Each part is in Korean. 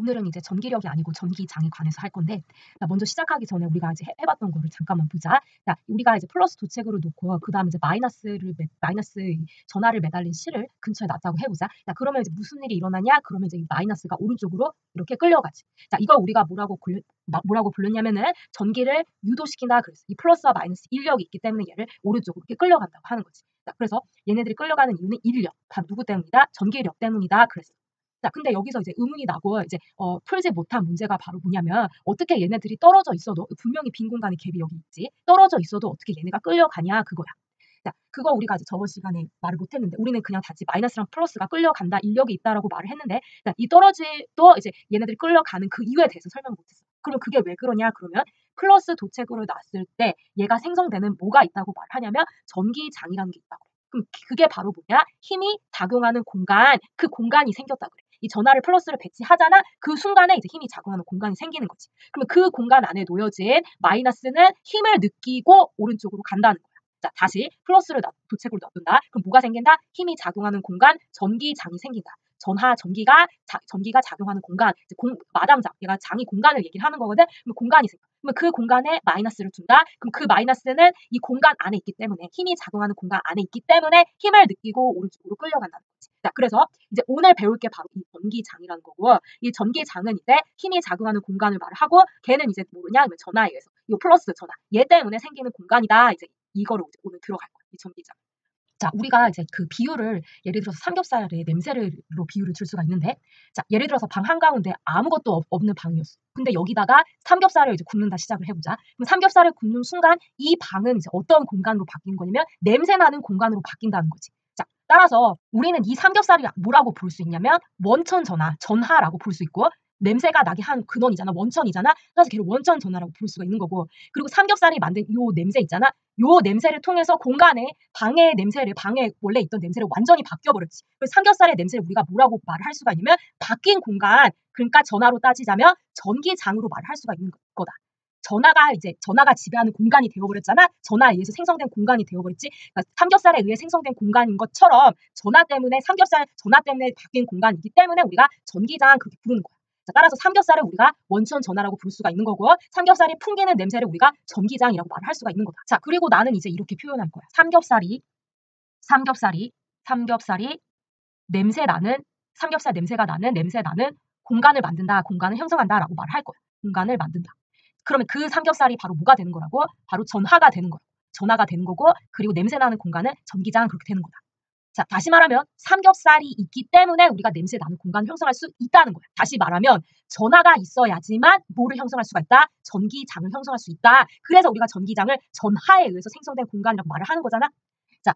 오늘은 이제 전기력이 아니고 전기장에 관해서 할 건데, 먼저 시작하기 전에 우리가 이제 해봤던 거를 잠깐만 보자. 우리가 이제 플러스 도책으로 놓고 그다음에 이제 마이너스 전하를 매달린 실을 근처에 놨다고 해보자. 그러면 이제 무슨 일이 일어나냐? 그러면 이제 이 마이너스가 오른쪽으로 이렇게 끌려가지. 이걸 우리가 뭐라고 불렀냐면은 전기를 유도시킨다 그랬어. 이 플러스와 마이너스 인력이 있기 때문에 얘를 오른쪽으로 이렇게 끌려간다고 하는 거지. 그래서 얘네들이 끌려가는 이유는 인력, 다 누구 때문이다? 전기력 때문이다 그랬어. 근데 여기서 이제 의문이 나고 이제 풀지 못한 문제가 바로 뭐냐면, 어떻게 얘네들이 떨어져 있어도 분명히 빈 공간에 갭이 여기 있지. 떨어져 있어도 어떻게 얘네가 끌려가냐 그거야. 그거 우리가 이제 저번 시간에 말을 못했는데, 우리는 그냥 단지 마이너스랑 플러스가 끌려간다, 인력이 있다라고 말을 했는데, 이 떨어지도 이제 얘네들이 끌려가는 그 이유에 대해서 설명 못했어. 그럼 그게 왜 그러냐? 그러면 플러스 도책으로 놨을 때 얘가 생성되는 뭐가 있다고 말하냐면 전기장이라는 게 있다고. 그럼 그게 바로 뭐냐? 힘이 작용하는 공간, 그 공간이 생겼다 그래. 이 전하를 플러스를 배치하잖아. 그 순간에 이제 힘이 작용하는 공간이 생기는 거지. 그러면 그 공간 안에 놓여진 마이너스는 힘을 느끼고 오른쪽으로 간다는 거야. 다시 플러스를 도책으로 놔둔다. 그럼 뭐가 생긴다? 힘이 작용하는 공간, 전기장이 생긴다. 전기가 작용하는 공간, 마담장, 얘가 장이 공간을 얘기를 하는 거거든. 그럼 공간이 생겨. 그러면 그 공간에 마이너스를 둔다. 그럼 그 마이너스는 이 공간 안에 있기 때문에, 힘이 작용하는 공간 안에 있기 때문에 힘을 느끼고 오른쪽으로 끌려간다는 거지. 그래서 이제 오늘 배울 게 바로 이 전기장이라는 거고, 이 전기장은 이제 힘이 작용하는 공간을 말을 하고, 걔는 이제 뭐냐? 전하에 의해서 이 플러스 전하, 얘 때문에 생기는 공간이다. 이제 이거로 이제 오늘 들어갈 거야. 이 전기장. 우리가 이제 그 비유를, 예를 들어서 삼겹살의 냄새로 비유를 줄 수가 있는데, 예를 들어서 방 한가운데 아무것도 없는 방이었어. 근데 여기다가 삼겹살을 이제 굽는다 시작을 해보자. 그럼 삼겹살을 굽는 순간 이 방은 이제 어떤 공간으로 바뀐 거냐면 냄새나는 공간으로 바뀐다는 거지. 따라서 우리는 이 삼겹살이 뭐라고 볼 수 있냐면 원천 전하라고 볼 수 있고, 냄새가 나게 한 근원이잖아. 원천이잖아. 그래서 걔를 원천 전하라고 볼 수가 있는 거고, 그리고 삼겹살이 만든 요 냄새 있잖아. 요 냄새를 통해서 방에 원래 있던 냄새를 완전히 바뀌어버렸지. 그래서 삼겹살의 냄새를 우리가 뭐라고 말을 할 수가 있냐면 바뀐 공간, 그러니까 전하로 따지자면 전기장으로 말을 할 수가 있는 거다. 전하가 지배하는 공간이 되어버렸잖아. 전하에 의해서 생성된 공간이 되어버렸지. 그러니까 삼겹살에 의해 생성된 공간인 것처럼 전하 때문에 바뀐 공간이기 때문에 우리가 전기장 그렇게 부르는 거야. 따라서 삼겹살을 우리가 원천 전하라고 부를 수가 있는 거고, 삼겹살이 풍기는 냄새를 우리가 전기장이라고 말을 할 수가 있는 거다. 그리고 나는 이제 이렇게 표현할 거야. 삼겹살이 삼겹살 냄새 나는 공간을 만든다, 공간을 형성한다라고 말을 할 거야. 공간을 만든다. 그러면 그 삼겹살이 바로 뭐가 되는 거라고? 바로 전하가 되는 거야. 전하가 되는 거고, 그리고 냄새 나는 공간은 전기장은 그렇게 되는 거다. 다시 말하면 삼겹살이 있기 때문에 우리가 냄새 나는 공간을 형성할 수 있다는 거야. 다시 말하면 전하가 있어야지만 뭐를 형성할 수가 있다? 전기장을 형성할 수 있다. 그래서 우리가 전기장을 전하에 의해서 생성된 공간이라고 말을 하는 거잖아.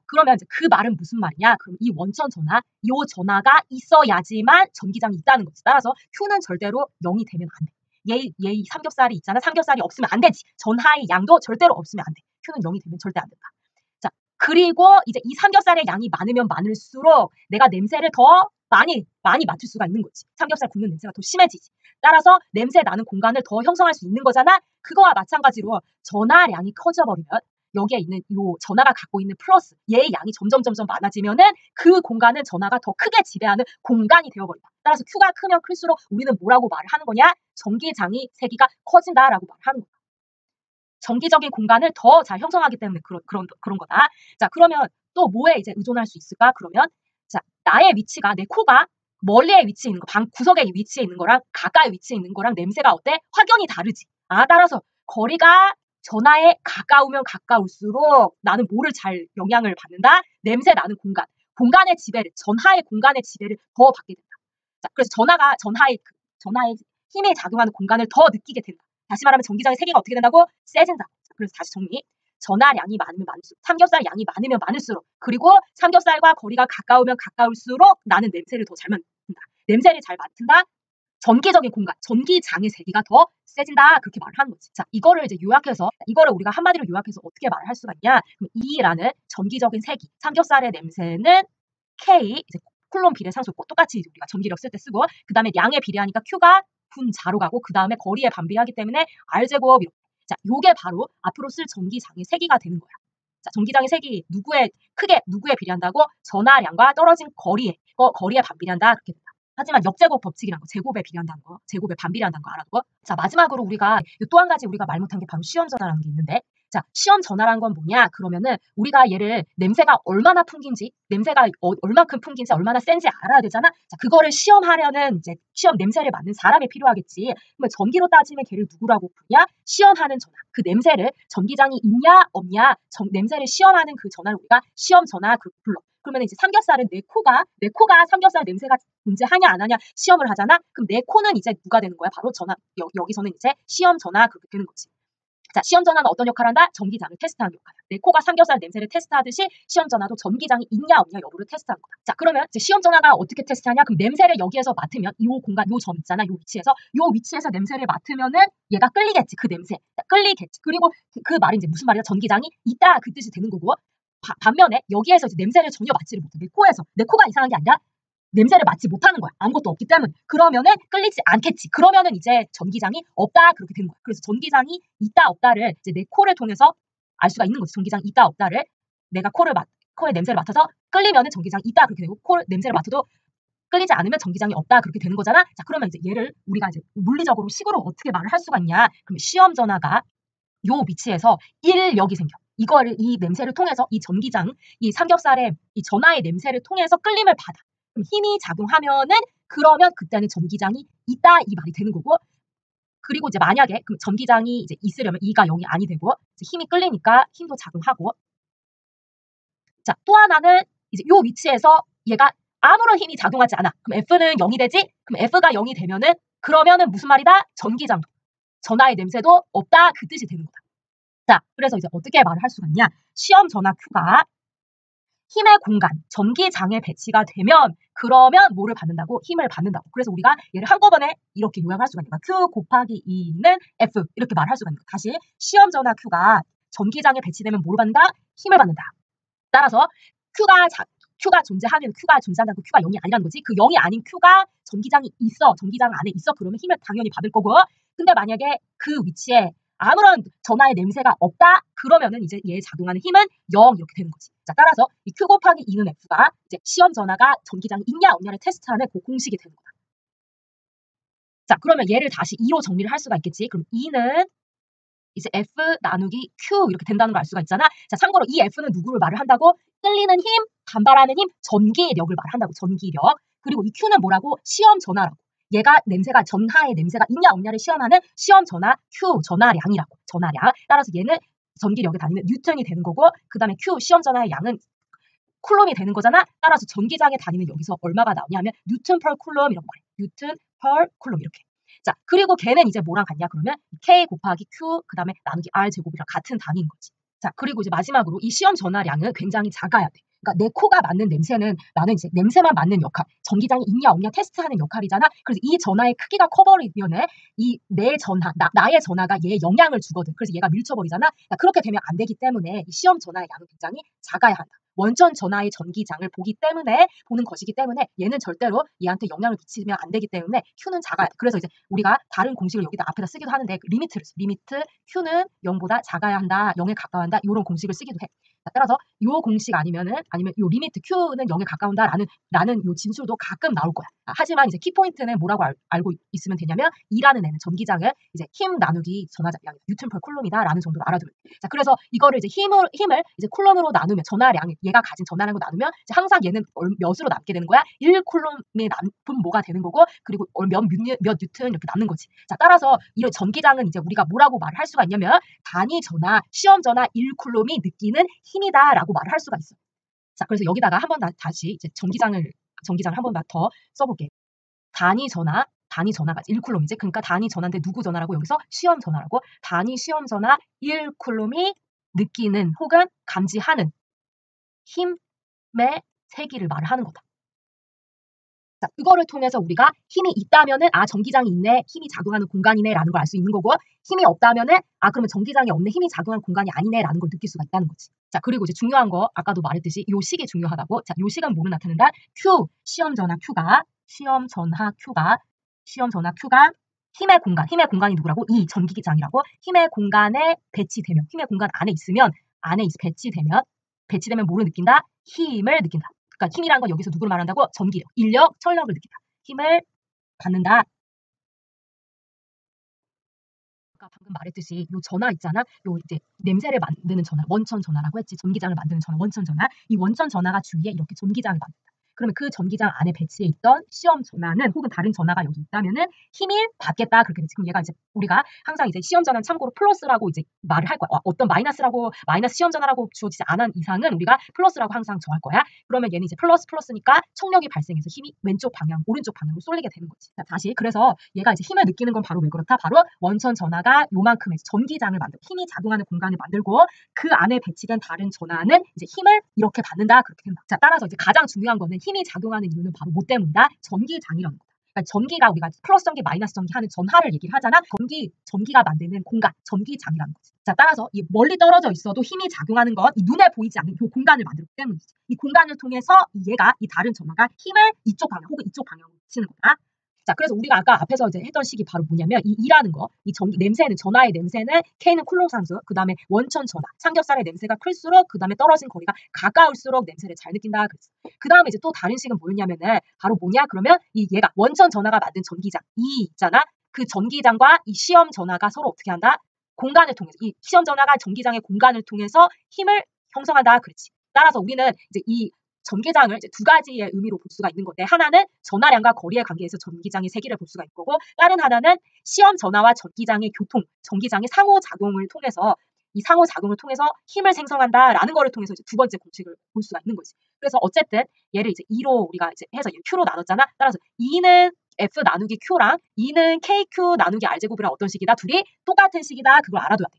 그러면 이제 그 말은 무슨 말이냐? 그럼 이 원천 전하, 이 전하가 있어야지만 전기장이 있다는 거지. 따라서 Q는 절대로 0이 되면 안 돼. 얘 삼겹살이 있잖아. 삼겹살이 없으면 안 되지. 전하의 양도 절대로 없으면 안 돼. Q는 0이 되면 절대 안 된다. 그리고 이제 이 삼겹살의 양이 많으면 많을수록 내가 냄새를 더 많이 맡을 수가 있는 거지. 삼겹살 굽는 냄새가 더 심해지지. 따라서 냄새 나는 공간을 더 형성할 수 있는 거잖아. 그거와 마찬가지로 전하량이 커져버리면, 여기에 있는 요 전하가 갖고 있는 플러스, 얘의 양이 점점 많아지면은 그 공간은 전하가 더 크게 지배하는 공간이 되어버린다. 따라서 Q가 크면 클수록 우리는 뭐라고 말을 하는 거냐? 전기장이 세기가 커진다라고 말을 하는 거야. 전기적인 공간을 더 잘 형성하기 때문에 그런 거다. 그러면 또 뭐에 이제 의존할 수 있을까? 그러면 나의 위치가, 내 코가 멀리에 위치해 있는 거, 방 구석에 위치해 있는 거랑 가까이 위치해 있는 거랑 냄새가 어때? 확연히 다르지. 따라서 거리가 전하에 가까우면 가까울수록 나는 뭐를 잘 영향을 받는다? 냄새 나는 공간의 지배를, 전하의 공간의 지배를 더 받게 된다. 그래서 전하의 힘에 작용하는 공간을 더 느끼게 된다. 다시 말하면 전기장의 세기가 어떻게 된다고? 세진다. 그래서 다시 정리. 전하량이 많으면 많을수록, 삼겹살 양이 많으면 많을수록, 그리고 삼겹살과 거리가 가까우면 가까울수록 나는 냄새를 더 잘 맡는다. 냄새를 잘 맡는다. 전기적인 공간, 전기장의 세기가 더 세진다. 그렇게 말을 하는 거지. 이거를 우리가 한마디로 요약해서 어떻게 말을 할 수가 있냐? 그럼 E라는 전기적인 세기, 삼겹살의 냄새는 K, 이제 쿨롬 비례상수고 똑같이 우리가 전기력 쓸 때 쓰고, 그 다음에 양에 비례하니까 Q가 분자로 가고, 그 다음에 거리에 반비례하기 때문에 R제곱 이렇게. 요게 바로 앞으로 쓸 전기장의 세기가 되는 거야. 전기장의 세기 누구에 비례한다고? 전하량과 떨어진 거리에 반비례한다. 그렇게 된다. 하지만 역제곱 법칙이란 거, 제곱에 비례한다는 거, 제곱에 반비례한다는 거 알아두고. 자, 마지막으로 우리가 또 한 가지 우리가 말 못한 게 바로 시험 전화라는 게 있는데, 자, 시험 전화란 건 뭐냐? 그러면은 우리가 얘를 냄새가 얼마나 풍긴지, 냄새가 얼만큼 풍긴지, 얼마나 센지 알아야 되잖아. 자, 그거를 시험하려는 이제 시험 냄새를 맡는 사람이 필요하겠지. 그러면 전기로 따지면 걔를 누구라고 부르냐? 시험하는 전화. 그 냄새를 전기장이 있냐 없냐, 냄새를 시험하는 그 전화를 우리가 시험 전화 그렇게 불러. 그러면 이제 삼겹살은 내 코가 삼겹살 냄새가 존재하냐 안 하냐 시험을 하잖아. 그럼 내 코는 이제 누가 되는 거야? 바로 전화. 여기서는 이제 시험 전화 그렇게 되는 거지. 자, 시험 전화는 어떤 역할을 한다? 전기장을 테스트하는 역할이야. 내 코가 삼겹살 냄새를 테스트하듯이 시험 전화도 전기장이 있냐 없냐 여부를 테스트하는 거다. 자, 그러면 이제 시험 전화가 어떻게 테스트하냐? 그럼 냄새를 여기에서 맡으면 이 공간, 요 점 있잖아. 요 위치에서 냄새를 맡으면은 얘가 끌리겠지. 그 냄새. 끌리겠지. 그리고 그 말이 이제 무슨 말이야? 전기장이 있다 그 뜻이 되는 거고. 반면에 여기에서 이제 냄새를 전혀 맡지를 못해. 내 코가 이상한 게 아니라 냄새를 맡지 못하는 거야. 아무것도 없기 때문에. 그러면은 끌리지 않겠지. 그러면은 이제 전기장이 없다 그렇게 되는 거야. 그래서 전기장이 있다 없다를 이제 내 코를 통해서 알 수가 있는 거지. 전기장이 있다 없다를 내가 코에 냄새를 맡아서 끌리면은 전기장이 있다 그렇게 되고, 코 냄새를 맡아도 끌리지 않으면 전기장이 없다 그렇게 되는 거잖아. 자, 그러면 이제 얘를 우리가 이제 물리적으로 식으로 어떻게 말을 할 수가 있냐? 그러면 시험 전화가 요 위치에서 1력이 생겨. 이 냄새를 통해서 이 전기장, 이 삼겹살의 이 전화의 냄새를 통해서 끌림을 받아. 그럼 힘이 작용하면은 그러면 그때는 전기장이 있다 이 말이 되는 거고. 그리고 이제 만약에 그럼 전기장이 이제 있으려면 2가 0이 아니 되고 힘이 끌리니까 힘도 작용하고. 자, 또 하나는 이제 요 위치에서 얘가 아무런 힘이 작용하지 않아. 그럼 F는 0이 되지? 그럼 F가 0이 되면은 그러면은 무슨 말이다? 전기장도 전화의 냄새도 없다 그 뜻이 되는 거다. 자, 그래서 이제 어떻게 말을 할 수가 있냐? 시험 전화 Q가 힘의 공간, 전기장에 배치가 되면 그러면 뭐를 받는다고? 힘을 받는다고. 그래서 우리가 얘를 한꺼번에 이렇게 요약할 수가 있는 거야. Q 곱하기 2는 F 이렇게 말할 수가 있는 거야. 다시 시험 전화 Q가 전기장에 배치되면 뭐를 받는다? 힘을 받는다. 따라서 Q가 존재한다고 Q가 0이 아니라는 거지. 그 0이 아닌 Q가 전기장 안에 있어. 그러면 힘을 당연히 받을 거고. 근데 만약에 그 위치에 아무런 전하의 냄새가 없다. 그러면은 이제 얘에 작용하는 힘은 0 이렇게 되는 거지. 자, 따라서 이 Q 곱하기 2는 F가 이제 시험 전하가 전기장이 있냐 없냐를 테스트하는 그 공식이 되는 거다. 자, 그러면 얘를 다시 2로 정리를 할 수가 있겠지. 그럼 2는 이제 F 나누기 Q 이렇게 된다는 걸 알 수가 있잖아. 자, 참고로 이 F는 누구를 말을 한다고? 끌리는 힘, 반발하는 힘, 전기력을 말한다고. 전기력. 그리고 이 Q는 뭐라고? 시험 전하라고. 얘가 전하의 냄새가 있냐 없냐를 시험하는 시험 전하 Q 전하량이라고. 전하량. 따라서 얘는 전기력에 다니는 뉴턴이 되는 거고, 그 다음에 Q 시험 전하의 양은 쿨롬이 되는 거잖아. 따라서 전기장에 다니는 여기서 얼마가 나오냐면 뉴턴 per 쿨롬이라고 말해. 뉴턴 per 쿨롬 이렇게. 자, 그리고 걔는 이제 뭐랑 같냐? 그러면 K 곱하기 Q 그다음에 나누기 R 제곱이랑 같은 단위인 거지. 자, 그리고 이제 마지막으로 이 시험 전하량은 굉장히 작아야 돼. 그러니까 내 코가 맡는 냄새는 나는 이제 냄새만 맡는 역할, 전기장이 있냐 없냐 테스트하는 역할이잖아. 그래서 이 전하의 크기가 커버리면은 이 내 전하, 나의 전하가 얘에 영향을 주거든. 그래서 얘가 밀쳐버리잖아. 그렇게 되면 안 되기 때문에 이 시험 전하의 양은 굉장히 작아야 한다. 원전 전하의 전기장을 보는 것이기 때문에 얘는 절대로 얘한테 영향을 미치면 안 되기 때문에 Q는 작아야 돼. 그래서 이제 우리가 다른 공식을 여기다 앞에다 쓰기도 하는데 리미트 Q는 0보다 작아야 한다, 0에 가까워야 한다 이런 공식을 쓰기도 해. 따라서 이 공식 아니면 이 리미트 Q는 0에 가까운다라는 이 진술도 가끔 나올 거야. 하지만 이제 키포인트는 뭐라고 알고 있으면 되냐면 2라는 애는 전기장을 이제 힘 나누기 전하량 뉴턴 per 쿨롬이다라는 정도로 알아두면 돼. 자, 그래서 이거를 이제 힘을 이제 쿨롬으로 나누면 전하량 얘가 가진 전하량으로 나누면 이제 항상 얘는 몇으로 남게 되는 거야? 1쿨롬에 남은 뭐가 되는 거고, 그리고 몇 뉴턴 이렇게 남는 거지. 자, 따라서 이런 전기장은 이제 우리가 뭐라고 말을 할 수가 있냐면 단위 전하, 시험 전하 1쿨롬이 느끼는 힘이다라고 말을 할 수가 있어. 자, 그래서 여기다가 한번 다시 이제 전기장을 한 번 더 써볼게. 단위 전하가 1쿨롬이지. 그러니까 단위 전하인데 누구 전하라고? 여기서 시험 전하라고. 단위 시험 전하 1쿨롬이 느끼는 혹은 감지하는 힘의 세기를 말을 하는 거다. 자, 그거를 통해서 우리가 힘이 있다면은 전기장이 있네, 힘이 작용하는 공간이네라는 걸 알 수 있는 거고, 힘이 없다면은 그러면 전기장이 없네, 힘이 작용하는 공간이 아니네라는 걸 느낄 수가 있다는 거지. 자, 그리고 이제 중요한 거 아까도 말했듯이 요 식이 중요하다고. 자, 요 식은 뭐를 나타낸다? Q 시험 전하 Q가 힘의 공간이 누구라고? 이 전기장이라고. 힘의 공간에 배치되면, 힘의 공간 안에 있으면 배치되면 뭐를 느낀다? 힘을 느낀다. 그러니까 힘이란 건 여기서 누구를 말한다고? 전기력, 인력, 철력을 느낀다. 힘을 받는다. 아까 방금 말했듯이 요 전화 있잖아. 요 이제 냄새를 만드는 전화, 원천 전화라고 했지. 전기장을 만드는 전화, 원천 전화. 이 원천 전화가 주위에 이렇게 전기장을 만든다. 그러면 그 전기장 안에 배치해 있던 시험 전화는 혹은 다른 전화가 여기 있다면은 힘을 받겠다 그렇게 되지. 그럼 얘가 이제 우리가 항상 이제 시험 전화는 참고로 플러스라고 이제 말을 할 거야. 어떤 마이너스라고 마이너스 시험 전화라고 주어지지 않은 이상은 우리가 플러스라고 항상 정할 거야. 그러면 얘는 이제 플러스니까 총력이 발생해서 힘이 왼쪽 방향, 오른쪽 방향으로 쏠리게 되는 거지. 자, 다시 그래서 얘가 이제 힘을 느끼는 건 바로 왜 그렇다? 바로 원천 전화가 요만큼의 전기장을 만들고 힘이 작용하는 공간을 만들고 그 안에 배치된 다른 전하는 이제 힘을 이렇게 받는다 그렇게 된다. 자, 따라서 이제 가장 중요한 거는 힘이 작용하는 이유는 바로 뭐 때문이다? 전기장이라는 거다. 그러니까 전기가 우리가 플러스 전기, 마이너스 전기 하는 전하를 얘기를 하잖아. 전기가 만드는 공간, 전기장이라는 거지. 자, 따라서 이 멀리 떨어져 있어도 힘이 작용하는 건 이 눈에 보이지 않는 이 공간을 만들기 때문이지. 이 공간을 통해서 얘가 이 다른 전하가 힘을 이쪽 방향 혹은 이쪽 방향으로 미치는 거다. 자, 그래서 우리가 아까 앞에서 이제 했던 식이 바로 뭐냐면 이 E라는 거, 이 전기 냄새는 전하의 냄새는 K는 쿨롱 상수, 그 다음에 원천 전하, 삼겹살의 냄새가 클수록 그 다음에 떨어진 거리가 가까울수록 냄새를 잘 느낀다 그랬어. 그 다음에 이제 또 다른 식은 뭐였냐면은 바로 뭐냐 그러면 이 얘가 원천 전하가 만든 전기장 이 있잖아. 그 전기장과 이 시험 전하가 서로 어떻게 한다? 공간을 통해서 이 시험 전하가 전기장의 공간을 통해서 힘을 형성한다 그랬지. 따라서 우리는 이제 이 전기장을 이제 두 가지의 의미로 볼 수가 있는 건데 하나는 전하량과 거리의 관계에서 전기장의 세기를 볼 수가 있는 거고 다른 하나는 시험 전하와 전기장의 교통, 전기장의 상호작용을 통해서 이 상호작용을 통해서 힘을 생성한다라는 거를 통해서 이제 두 번째 공식을 볼 수가 있는 거지. 그래서 어쨌든 얘를 이제 2로 우리가 이제 해서 Q로 나눴잖아. 따라서 E는 F 나누기 Q랑 E는 KQ 나누기 R제곱이랑 어떤 식이다? 둘이 똑같은 식이다. 그걸 알아둬야 돼.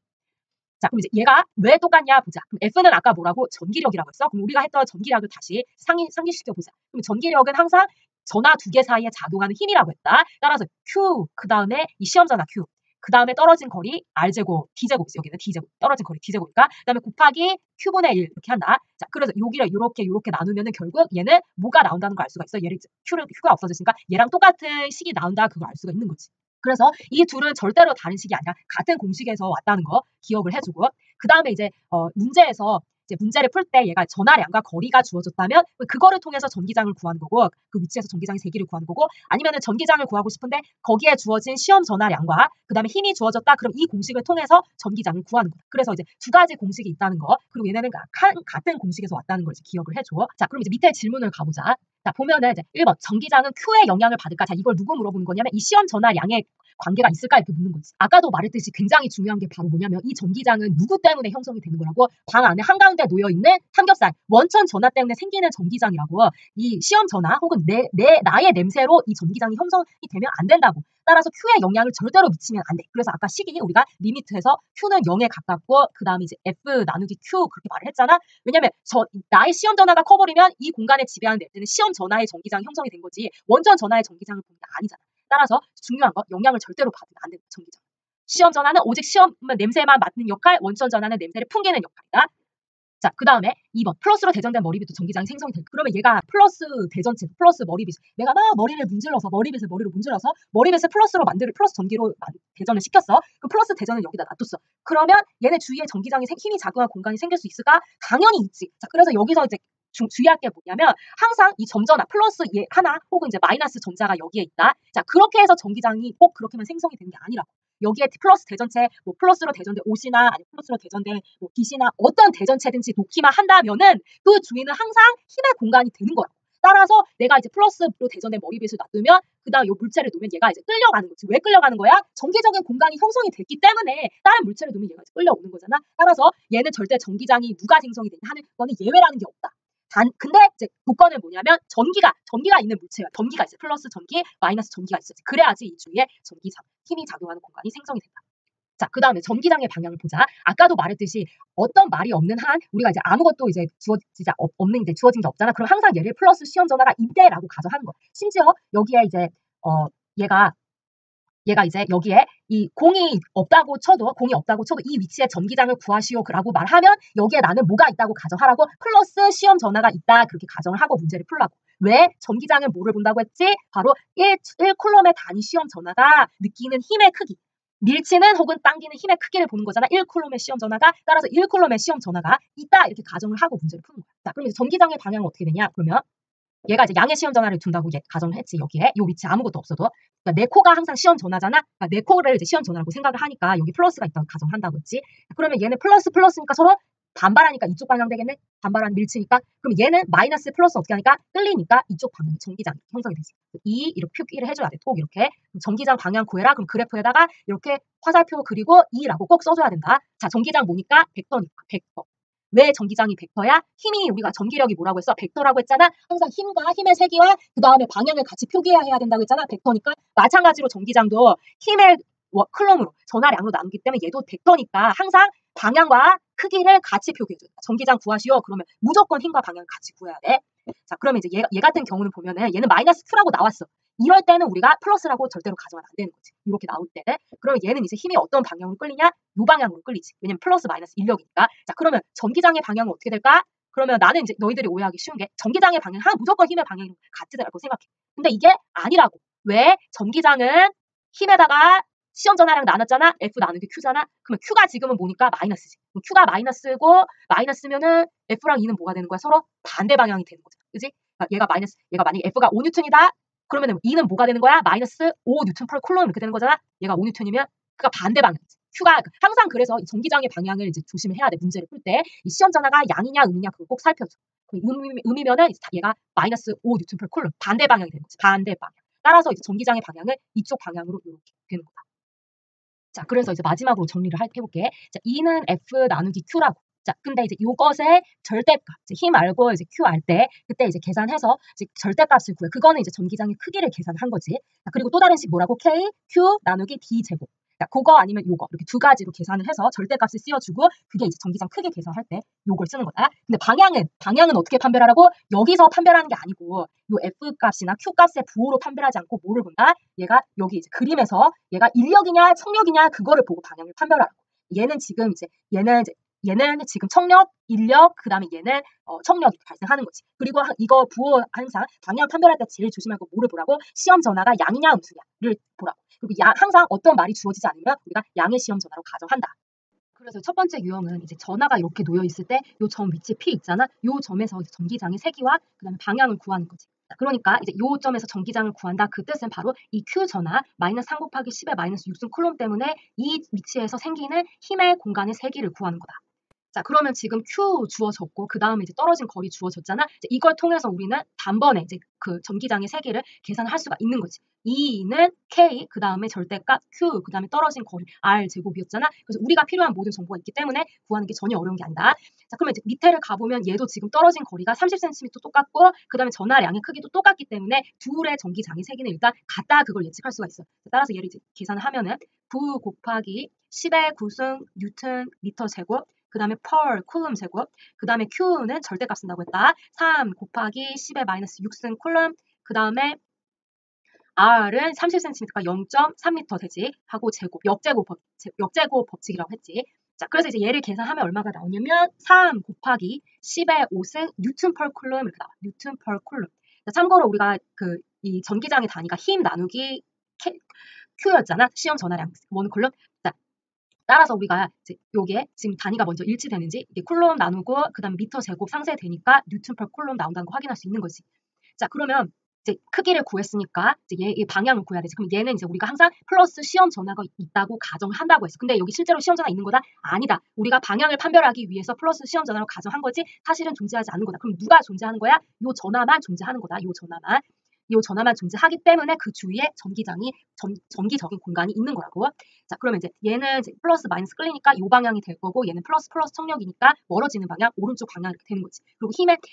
자, 그럼 이제 얘가 왜 똑같냐 보자. 그럼 F는 아까 뭐라고? 전기력이라고 했어. 그럼 우리가 했던 전기력을 다시 상기시켜 보자. 그럼 전기력은 항상 전하 두 개 사이에 작용하는 힘이라고 했다. 따라서 Q, 그 다음에 이 시험 전하 Q, 그 다음에 떨어진 거리 R제곱, D제곱, 여기는 D제곱, 떨어진 거리 D제곱이니까, 그 다음에 곱하기 Q분의 1 이렇게 한다. 자, 그래서 여기를 이렇게 나누면은 결국 얘는 뭐가 나온다는 걸 알 수가 있어. 얘를 Q가 없어졌으니까 얘랑 똑같은 식이 나온다. 그걸 알 수가 있는 거지. 그래서 이 둘은 절대로 다른 식이 아니라 같은 공식에서 왔다는 거 기억을 해주고 그 다음에 이제 문제에서 이제 문제를 풀 때 얘가 전하량과 거리가 주어졌다면 그거를 통해서 전기장을 구하는 거고 그 위치에서 전기장의 세기를 구하는 거고 아니면은 전기장을 구하고 싶은데 거기에 주어진 시험 전하량과 그 다음에 힘이 주어졌다 그럼 이 공식을 통해서 전기장을 구하는 거다. 그래서 이제 두 가지 공식이 있다는 거 그리고 얘네는 같은 공식에서 왔다는 걸 이제 기억을 해줘. 자, 그럼 이제 밑에 질문을 가보자. 자, 보면은 이제 1번 전기장은 Q의 영향을 받을까? 자, 이걸 누구 물어보는 거냐면 이 시험 전하량의 관계가 있을까 이렇게 묻는 거지. 아까도 말했듯이 굉장히 중요한 게 바로 뭐냐면 이 전기장은 누구 때문에 형성이 되는 거라고? 방 안에 한가운데 놓여있는 삼겹살 원천 전하 때문에 생기는 전기장이라고. 이 시험 전하 혹은 나의 냄새로 이 전기장이 형성이 되면 안 된다고. 따라서 Q의 영향을 절대로 미치면 안 돼. 그래서 아까 식이 우리가 리미트에서 Q는 0에 가깝고 그 다음에 이제 F 나누기 Q 그렇게 말을 했잖아. 왜냐면 나의 시험 전하가 커버리면 이 공간에 지배하는 냄새는 시험 전하의 전기장이 형성이 된 거지 원천 전하의 전기장을 보는 게 아니잖아. 따라서 중요한 건 영향을 절대로 받으면 안 된다. 전기장. 시험 전하는 오직 시험 냄새만 맡는 역할, 원천 전하는 냄새를 풍기는 역할이다. 자, 그 다음에 2번 플러스로 대전된 머리빗도 전기장이 생성이 될 그러면 얘가 플러스 대전체 플러스 머리빗 내가 막 머리를 문질러서 머리빗을 머리로 문질러서 머리빗을 플러스 전기로 대전을 시켰어. 그럼 플러스 대전을 여기다 놔뒀어. 그러면 얘네 주위에 전기장이 힘이 작용한 공간이 생길 수 있을까? 당연히 있지. 자, 그래서 여기서 이제 주의할 게 뭐냐면 항상 이 점전하 플러스 하나 혹은 이제 마이너스 전자가 여기에 있다. 자, 그렇게 해서 전기장이 꼭 그렇게만 생성이 되는 게 아니라고. 여기에 플러스 대전체, 뭐 플러스로 대전된 옷이나 아니 플러스로 대전된 뭐 빛이나 어떤 대전체든지 놓기만 한다면은 그 주위는 항상 힘의 공간이 되는 거야. 따라서 내가 이제 플러스로 대전된 머리빗을 놔두면 그다음 요 물체를 놓으면 얘가 이제 끌려가는 거지. 왜 끌려가는 거야? 전기적인 공간이 형성이 됐기 때문에 다른 물체를 놓으면 얘가 이제 끌려오는 거잖아. 따라서 얘는 절대 전기장이 누가 생성이 되냐 하는 거는 예외라는 게 없다. 근데 이제 조건은 뭐냐면 전기가 있는 물체야. 전기가 있어. 플러스 전기, 마이너스 전기가 있어야지. 그래야지 이 주위에 힘이 작용하는 공간이 생성이 된다. 자, 그 다음에 전기장의 방향을 보자. 아까도 말했듯이 어떤 말이 없는 한 우리가 이제 아무것도 이제 주어진 게 없잖아. 그럼 항상 얘를 플러스 시험 전하가 이때라고 가정하는 거야. 심지어 여기에 이제 얘가 이제 여기에 이 공이 없다고 쳐도 이 위치에 전기장을 구하시오라고 말하면 여기에 나는 뭐가 있다고 가정하라고 플러스 시험 전하가 있다 그렇게 가정을 하고 문제를 풀라고. 왜? 전기장은 뭐를 본다고 했지? 바로 1쿨럼의 단위 시험 전하가 느끼는 힘의 크기. 밀치는 혹은 당기는 힘의 크기를 보는 거잖아. 1쿨럼의 시험 전하가. 따라서 1쿨럼의 시험 전하가 있다 이렇게 가정을 하고 문제를 푸는 거야. 자, 그럼 이제 전기장의 방향은 어떻게 되냐? 그러면 얘가 이제 양의 시험 전화를 둔다고 가정을 했지. 여기에 요 위치에 아무것도 없어도. 그러니까 내 코가 항상 시험 전화잖아. 그러니까 내 코를 이제 시험 전화라고 생각을 하니까 여기 플러스가 있다고 가정한다고 했지. 그러면 얘는 플러스 플러스니까 서로 반발하니까 이쪽 방향 되겠네. 반발하는 밀치니까. 그럼 얘는 마이너스 플러스 어떻게 하니까 끌리니까 이쪽 방향이 전기장 형성이 되지. 이렇게 표기를 해줘야 돼. 톡 이렇게. 전기장 방향 구해라. 그럼 그래프에다가 이렇게 화살표 그리고 2라고 꼭 써줘야 된다. 자, 전기장 뭐니까 벡터니까 벡터. 왜 전기장이 벡터야? 힘이 우리가 전기력이 뭐라고 했어? 벡터라고 했잖아. 항상 힘과 힘의 세기와 그 다음에 방향을 같이 표기해야 된다고 했잖아. 벡터니까. 마찬가지로 전기장도 힘의 클럼으로 전하량으로 나누기 때문에 얘도 벡터니까 항상 방향과 크기를 같이 표기해줘. 전기장 구하시오. 그러면 무조건 힘과 방향을 같이 구해야 돼. 자, 그러면 이제 얘 같은 경우는 보면은 얘는 마이너스 Q라고 나왔어. 이럴 때는 우리가 플러스라고 절대로 가정은 안 되는 거지. 이렇게 나올 때. 그러면 얘는 이제 힘이 어떤 방향으로 끌리냐? 요 방향으로 끌리지. 왜냐면 플러스 마이너스 인력이니까. 자, 그러면 전기장의 방향은 어떻게 될까? 그러면 나는 이제 너희들이 오해하기 쉬운 게 전기장의 방향 무조건 힘의 방향이 같으다고 생각해. 근데 이게 아니라고. 왜? 전기장은 힘에다가 시험 전하량 나눴잖아. F 나누기 Q잖아. 그러면 Q가 지금은 뭐니까 마이너스지. 그럼 Q가 마이너스고 마이너스면은 F랑 E는 뭐가 되는 거야? 서로 반대 방향이 되는 거잖아. 그지? 그러니까 얘가 만약에 F가 5N이다. 그러면은 E는 뭐가 되는 거야? 마이너스 5N per 쿨롬 이렇게 되는 거잖아. 얘가 5N이면 그가 반대 방향이지. Q가 항상 그래서 이 전기장의 방향을 이제 조심을 해야 돼. 문제를 풀 때. 이 시험 전하가 양이냐 음이냐 그걸 꼭 살펴줘. 음이면은 얘가 마이너스 5N per 쿨롬 반대 방향이 되는 거지. 반대 방향. 따라서 이제 전기장의 방향을 이쪽 방향으로 이렇게 되는 거다. 자, 그래서 이제 마지막으로 정리를 해볼게. 자, E는 F 나누기 Q라고. 자, 근데 이제 요것의 절대값, 힘 알고 이제 Q 알 때, 그때 이제 계산해서 이제 절대값을 구해. 그거는 이제 전기장의 크기를 계산한 거지. 자, 그리고 또 다른 식 뭐라고? K, Q 나누기 D 제곱. 자, 그거 아니면 요거 이렇게 두 가지로 계산을 해서 절대값을 씌워주고 그게 이제 전기장 크기 계산할 때 요걸 쓰는 거다. 근데 방향은 어떻게 판별하라고? 여기서 판별하는 게 아니고 요 F 값이나 Q 값의 부호로 판별하지 않고 뭐를 본다? 얘가 여기 이제 그림에서 얘가 인력이냐 청력이냐 그거를 보고 방향을 판별하라고. 얘는 지금 얘는 지금 청력, 인력, 그 다음에 얘는 청력이 발생하는 거지. 그리고 이거 부호 항상 방향 판별할 때 제일 조심할 거 뭐를 보라고? 시험 전화가 양이냐 음수냐를 보라고. 그리고 항상 어떤 말이 주어지지 않으면 우리가 양의 시험 전화로 가정한다. 그래서 첫 번째 유형은 이제 전화가 이렇게 놓여 있을 때 요 점 위치 P 있잖아. 요 점에서 전기장의 세기와 그다음에 방향을 구하는 거지. 그러니까 이제 요 점에서 전기장을 구한다. 그 뜻은 바로 이 Q 전하 마이너스 3 곱하기 10의 마이너스 6승 쿨롬 때문에 이 위치에서 생기는 힘의 공간의 세기를 구하는 거다. 자, 그러면 지금 Q 주어졌고 그 다음에 이제 떨어진 거리 주어졌잖아. 이제 이걸 통해서 우리는 단번에 이제 그 전기장의 세기를 계산할 수가 있는 거지. E는 K, 그 다음에 절대값 Q, 그 다음에 떨어진 거리 R 제곱이었잖아. 그래서 우리가 필요한 모든 정보가 있기 때문에 구하는 게 전혀 어려운 게 아니다. 자, 그러면 이제 밑에를 가보면 얘도 지금 떨어진 거리가 30cm 똑같고 그 다음에 전하량의 크기도 똑같기 때문에 둘의 전기장의 세기는 일단 같다 그걸 예측할 수가 있어. 따라서 얘를 이제 계산을 하면은 9 곱하기 10의 9승 뉴턴 미터 제곱 그 다음에 per 쿨럼 제곱, 그 다음에 Q는 절대값 쓴다고 했다. 3 곱하기 10의 마이너스 6승 쿨럼, 그 다음에 R은 30cm가 0.3m 되지. 하고 제곱, 역제곱 법칙이라고 했지. 자, 그래서 이제 얘를 계산하면 얼마가 나오냐면 3 곱하기 10의 5승 뉴턴 per 쿨럼 이렇게 나와. 뉴턴 per 쿨럼. 참고로 우리가 이 전기장의 단위가 힘 나누기 Q였잖아. 시험 전하량 원 쿨럼. 자, 따라서 우리가 이제 요게 지금 단위가 먼저 일치되는지 이게 쿨롬 나누고 그다음 미터 제곱 상쇄되니까 뉴턴 per 쿨롬 나온다는 거 확인할 수 있는 거지. 자, 그러면 이제 크기를 구했으니까 이제 얘의 방향을 구해야 되지. 그럼 얘는 이제 우리가 항상 플러스 시험 전하가 있다고 가정한다고 했어. 근데 여기 실제로 시험 전하 있는 거다? 아니다. 우리가 방향을 판별하기 위해서 플러스 시험 전하로 가정한 거지 사실은 존재하지 않는 거다. 그럼 누가 존재하는 거야? 요 전하만 존재하는 거다. 요 전하만 존재하기 때문에 그 주위에 전기적인 공간이 있는 거라고. 자, 그러면 이제 얘는 이제 플러스 마이너스 끌리니까 이 방향이 될 거고 얘는 플러스 청력이니까 멀어지는 방향 오른쪽 방향 이렇게 되는 거지. 그리고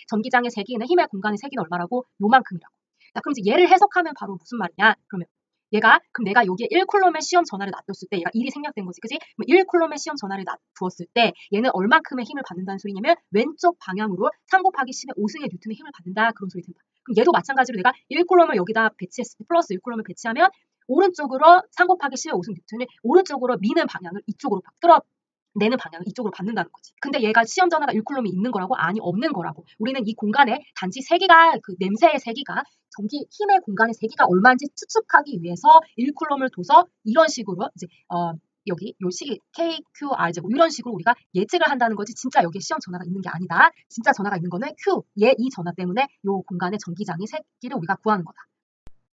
전기장의 세기는 힘의 공간의 세기는 얼마라고? 요만큼이라고. 자, 그럼 이제 얘를 해석하면 바로 무슨 말이냐? 그럼 내가 여기에 1쿨롬의 시험 전하를 놔뒀을 때 얘가 1이 생략된 거지, 그지? 1쿨롬의 시험 전하를 놔두었을 때 얘는 얼만큼의 힘을 받는다는 소리냐면 왼쪽 방향으로 3 곱하기 10의 5승의 뉴턴의 힘을 받는다 그런 소리 든다. 그럼 얘도 마찬가지로 내가 1쿨롬을 여기다 배치했을 때 플러스 1쿨롬을 배치하면 오른쪽으로 3 곱하기 10의 5승 뉴턴을 오른쪽으로 미는 방향을 이쪽으로 내는 방향을 이쪽으로 받는다는 거지. 근데 얘가 시험 전하가 1쿨롬이 있는 거라고? 아니, 없는 거라고. 우리는 이 공간에 단지 세기가 그 냄새의 세기가 힘의 공간의 세기가 얼마인지 추측하기 위해서 1쿨롬을 둬서 이런 식으로 이제 여기 요 시 KQR 제곱 이런 식으로 우리가 예측을 한다는 거지 진짜 여기에 시험 전하가 있는 게 아니다. 진짜 전하가 있는 거는 Q, 이 전하 때문에 요 공간의 전기장의 세기를 우리가 구하는 거다.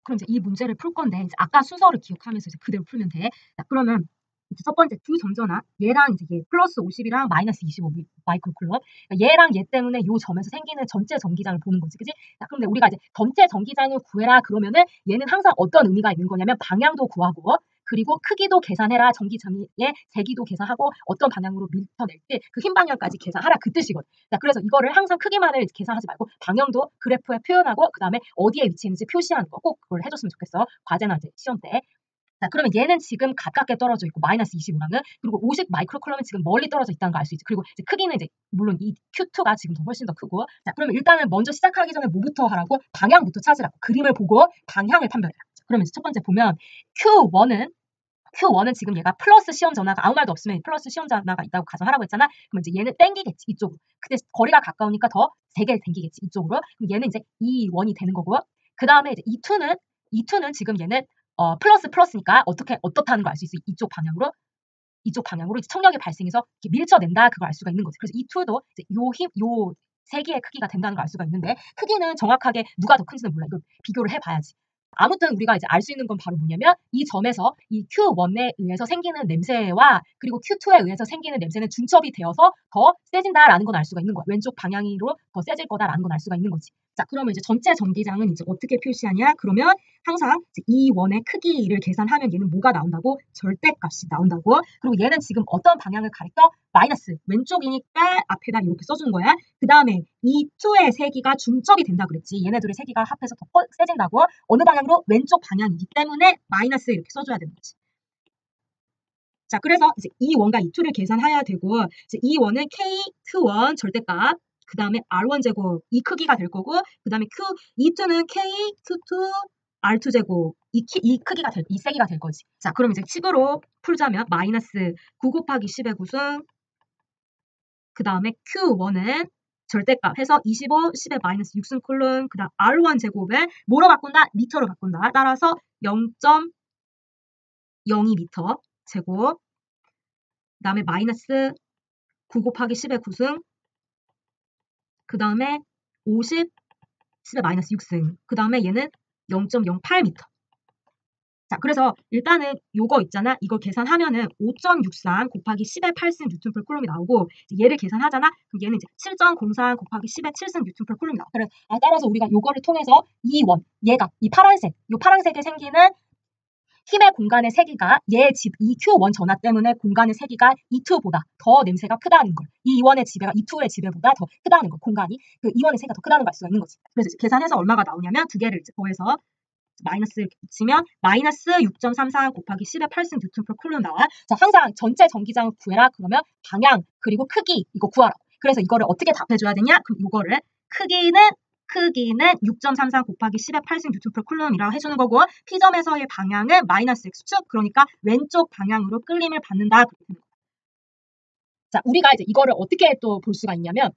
그럼 이제 이 문제를 풀 건데 이제 아까 순서를 기억하면서 이제 그대로 풀면 돼. 자, 그러면 이제 첫 번째 두 점전화 얘랑 이제 얘 플러스 50이랑 마이너스 25 마이크로쿨럼 얘랑 얘 때문에 요 점에서 생기는 전체 전기장을 보는 거지, 그지? 자, 그런데 우리가 이제 전체 전기장을 구해라 그러면은 얘는 항상 어떤 의미가 있는 거냐면 방향도 구하고 그리고 크기도 계산해라 전기장의 세기도 계산하고 어떤 방향으로 밀쳐낼 때 그 흰 방향까지 계산하라 그 뜻이거든. 자, 그래서 이거를 항상 크기만을 계산하지 말고 방향도 그래프에 표현하고 그 다음에 어디에 위치해 있는지 표시하는 거 꼭 그걸 해줬으면 좋겠어. 과제나 이제 시험 때. 자, 그러면 얘는 지금 가깝게 떨어져 있고 마이너스 25랑은 그리고 50 마이크로쿨럼은 지금 멀리 떨어져 있다는 걸 알 수 있지. 그리고 이제 크기는 이제 물론 이 Q2가 지금 더 훨씬 더 크고. 자, 그러면 일단은 먼저 시작하기 전에 뭐부터 하라고? 방향부터 찾으라고. 그림을 보고 방향을 판별해라. 자, 그러면 이제 첫 번째 보면 Q1은 지금 얘가 플러스 시험 전화가 아무 말도 없으면 플러스 시험 전화가 있다고 가정하라고 했잖아. 그럼 이제 얘는 땡기겠지 이쪽으로. 근데 거리가 가까우니까 더 세게 땡기겠지 이쪽으로. 그럼 얘는 이제 E1이 되는 거고요. 그 다음에 이제 E2는 지금 얘는 플러스니까 어떻다는 걸 알 수 있어. 이쪽 방향으로 이제 청력이 발생해서 밀쳐낸다 그걸 알 수가 있는 거지. 그래서 E2도 이제 요 세기의 크기가 된다는 걸 알 수가 있는데 크기는 정확하게 누가 더 큰지는 몰라. 이걸 비교를 해봐야지. 아무튼 우리가 이제 알 수 있는 건 바로 뭐냐면 이 점에서 이 Q1에 의해서 생기는 냄새와 그리고 Q2에 의해서 생기는 냄새는 중첩이 되어서 더 세진다라는 건 알 수가 있는 거야. 왼쪽 방향으로 더 세질 거다라는 건 알 수가 있는 거지. 자, 그러면 이제 전체 전기장은 이제 어떻게 표시하냐? 그러면 항상 이 원의 크기를 계산하면 얘는 뭐가 나온다고? 절대값이 나온다고. 그리고 얘는 지금 어떤 방향을 가리켜? 마이너스. 왼쪽이니까 앞에다 이렇게 써주는 거야. 그 다음에 이 2의 세기가 중첩이 된다 그랬지. 얘네들의 세기가 합해서 더 세진다고. 어느 방향으로? 왼쪽 방향이기 때문에 마이너스 이렇게 써줘야 되는 거지. 자, 그래서 이제 E1과 E2를 계산해야 되고 이제 E1은 K2원 절대값 그 다음에 R1 제곱 이 크기가 될 거고 그 다음에 E2는 K22 R2 제곱 이 크기가 이 세기가 될 거지. 자, 그럼 이제 식으로 풀자면 마이너스 9 곱하기 10의 구승 그 다음에 Q1은 절대값 해서 25, 10의 마이너스 6승 콜론 그 다음 R1 제곱을 뭐로 바꾼다? 미터로 바꾼다. 따라서 0.02미터 제곱 그 다음에 마이너스 9 곱하기 10의 9승 그 다음에 50 10의 마이너스 6승 그 다음에 얘는 0.08m. 자, 그래서 일단은 요거 있잖아. 이거 계산하면은 5.63 곱하기 10의 8승 뉴턴 per 쿨럼이 나오고 얘를 계산하잖아. 그럼 얘는 이제 7.03 곱하기 10의 7승 뉴턴 per 쿨럼이 나와. 그래, 따라서 우리가 요거를 통해서 얘가 이 파란색에 생기는 힘의 공간의 세기가 이 Q1 전하 때문에 공간의 세기가 E2보다 더 냄새가 크다는 걸. 이 E1의 지배가 E2의 지배보다 더 크다는 걸. 공간이 그 E1의 세기가 더 크다는 걸 알 수가 있는 거지. 그래서 계산해서 얼마가 나오냐면 두 개를 이제 더해서 마이너스 이렇게 붙이면 마이너스 6.33 곱하기 10의 8승 뉴턴 per 쿨럼 나와. 자, 항상 전체 전기장을 구해라. 그러면 방향 그리고 크기 이거 구하라고. 그래서 이거를 어떻게 답해줘야 되냐? 그럼 이거를 크기는 6.33 곱하기 10의 8승 뉴턴 per 쿨럼이라고 해주는 거고 P점에서의 방향은 마이너스 X축 그러니까 왼쪽 방향으로 끌림을 받는다. 자, 우리가 이제 이거를 어떻게 또 볼 수가 있냐면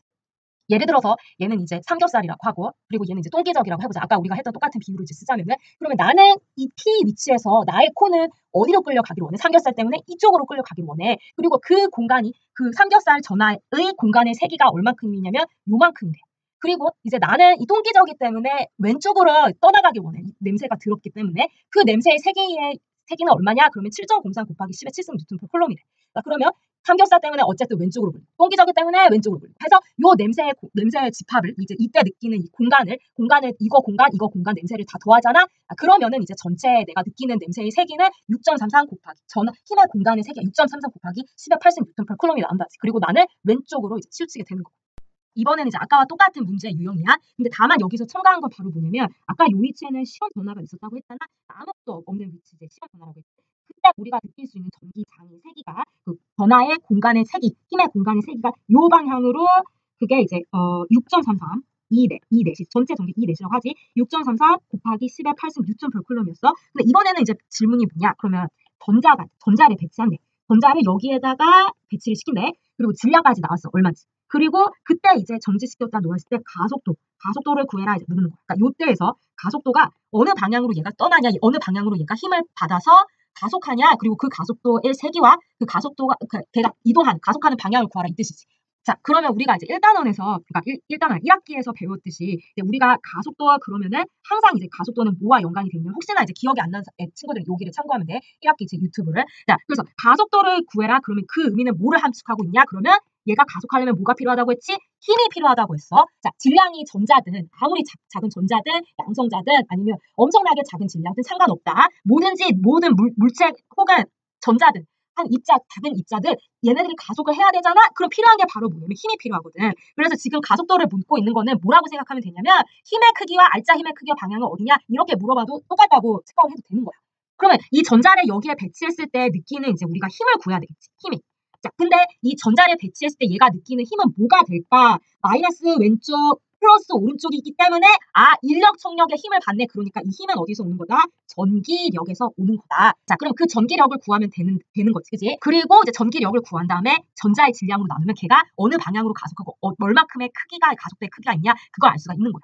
예를 들어서 얘는 이제 삼겹살이라고 하고 그리고 얘는 이제 똥기저귀라고 해보자. 아까 우리가 했던 똑같은 비유를 이제 쓰자면은 그러면 나는 이 P 위치에서 나의 코는 어디로 끌려가기를 원해? 삼겹살 때문에 이쪽으로 끌려가기를 원해. 그리고 그 공간이 그 삼겹살 전하의 공간의 세기가 얼만큼이냐면 요만큼이래. 그리고 이제 나는 이 똥기저귀 때문에 왼쪽으로 떠나가길 원해. 냄새가 더럽기 때문에 그 냄새의 세기는 얼마냐? 그러면 7.03 곱하기 10의 7승 뉴턴 per 쿨럼이래. 그러면 삼겹살 때문에 어쨌든 왼쪽으로 불려. 똥기저귀 때문에 왼쪽으로 불려. 그래서 요 냄새의 집합을 이제 이때 느끼는 이 공간을 이거 공간 냄새를 다 더하잖아. 그러면은 이제 전체 내가 느끼는 냄새의 세기는 6.33 곱하기 힘의 공간의 세기 6.33 곱하기 10의 8승 뉴턴 per 쿨럼이 나온다. 그리고 나는 왼쪽으로 이제 치우치게 되는 거고. 이번에는 이제 아까와 똑같은 문제 유형이야. 근데 다만 여기서 첨가한 건 바로 뭐냐면 아까 요 위치에는 시험 전화가 있었다고 했잖아. 아무것도 없는 위치 이제 시험 전화라고 했지. 그때 우리가 느낄 수 있는 전기장의 세기가 그 전하의 공간의 세기, 힘의 공간의 세기가 요 방향으로 그게 이제 6.33 이넷이 전체 전기 이넷이라고 하지. 6.33 곱하기 10의 8승 뉴턴 per 쿨럼이었어. 근데 이번에는 이제 질문이 뭐냐? 그러면 전자를 배치한대. 전자를 여기에다가 배치를 시킨대. 그리고 질량까지 나왔어. 얼마인지. 그리고 그때 이제 정지시켰다 놓았을 때 가속도를 구해라 이제 묻는 거야. 그러니까 요때에서 가속도가 어느 방향으로 얘가 떠나냐, 어느 방향으로 얘가 힘을 받아서 가속하냐 그리고 그 가속도의 세기와 그 가속도가 걔가 이동한 가속하는 방향을 구하라 이 뜻이지. 자, 그러면 우리가 이제 1단원에서, 그러니까 1단원 1학기에서 배웠듯이 우리가 가속도와 그러면은 항상 이제 가속도는 뭐와 연관이 되냐면 혹시나 이제 기억이 안 나는 친구들은 여기를 참고하면 돼. 1학기 제 유튜브를. 자, 그래서 가속도를 구해라. 그러면 그 의미는 뭐를 함축하고 있냐? 그러면 얘가 가속하려면 뭐가 필요하다고 했지? 힘이 필요하다고 했어. 자, 질량이 전자든 아무리 작은 전자든 양성자든 아니면 엄청나게 작은 질량든 상관없다. 뭐든지 모든 물체 혹은 전자든 한 작은 입자들 얘네들이 가속을 해야 되잖아? 그럼 필요한 게 바로 뭐냐면 힘이 필요하거든. 그래서 지금 가속도를 묻고 있는 거는 뭐라고 생각하면 되냐면 힘의 크기와 알짜 힘의 크기와 방향은 어디냐? 이렇게 물어봐도 똑같다고 생각을 해도 되는 거야. 그러면 이 전자를 여기에 배치했을 때 느끼는 이제 우리가 힘을 구해야 되겠지. 힘이. 자, 근데 이 전자를 배치했을 때 얘가 느끼는 힘은 뭐가 될까? 마이너스 왼쪽 플러스 오른쪽이기 때문에 인력 청력의 힘을 받네. 그러니까 이 힘은 어디서 오는 거다? 전기력에서 오는 거다. 자, 그럼 그 전기력을 구하면 되는 거지. 그지? 그리고 이제 전기력을 구한 다음에 전자의 질량으로 나누면 걔가 어느 방향으로 가속하고 얼마큼의 크기가 가속도의 크기가 있냐? 그걸 알 수가 있는 거야.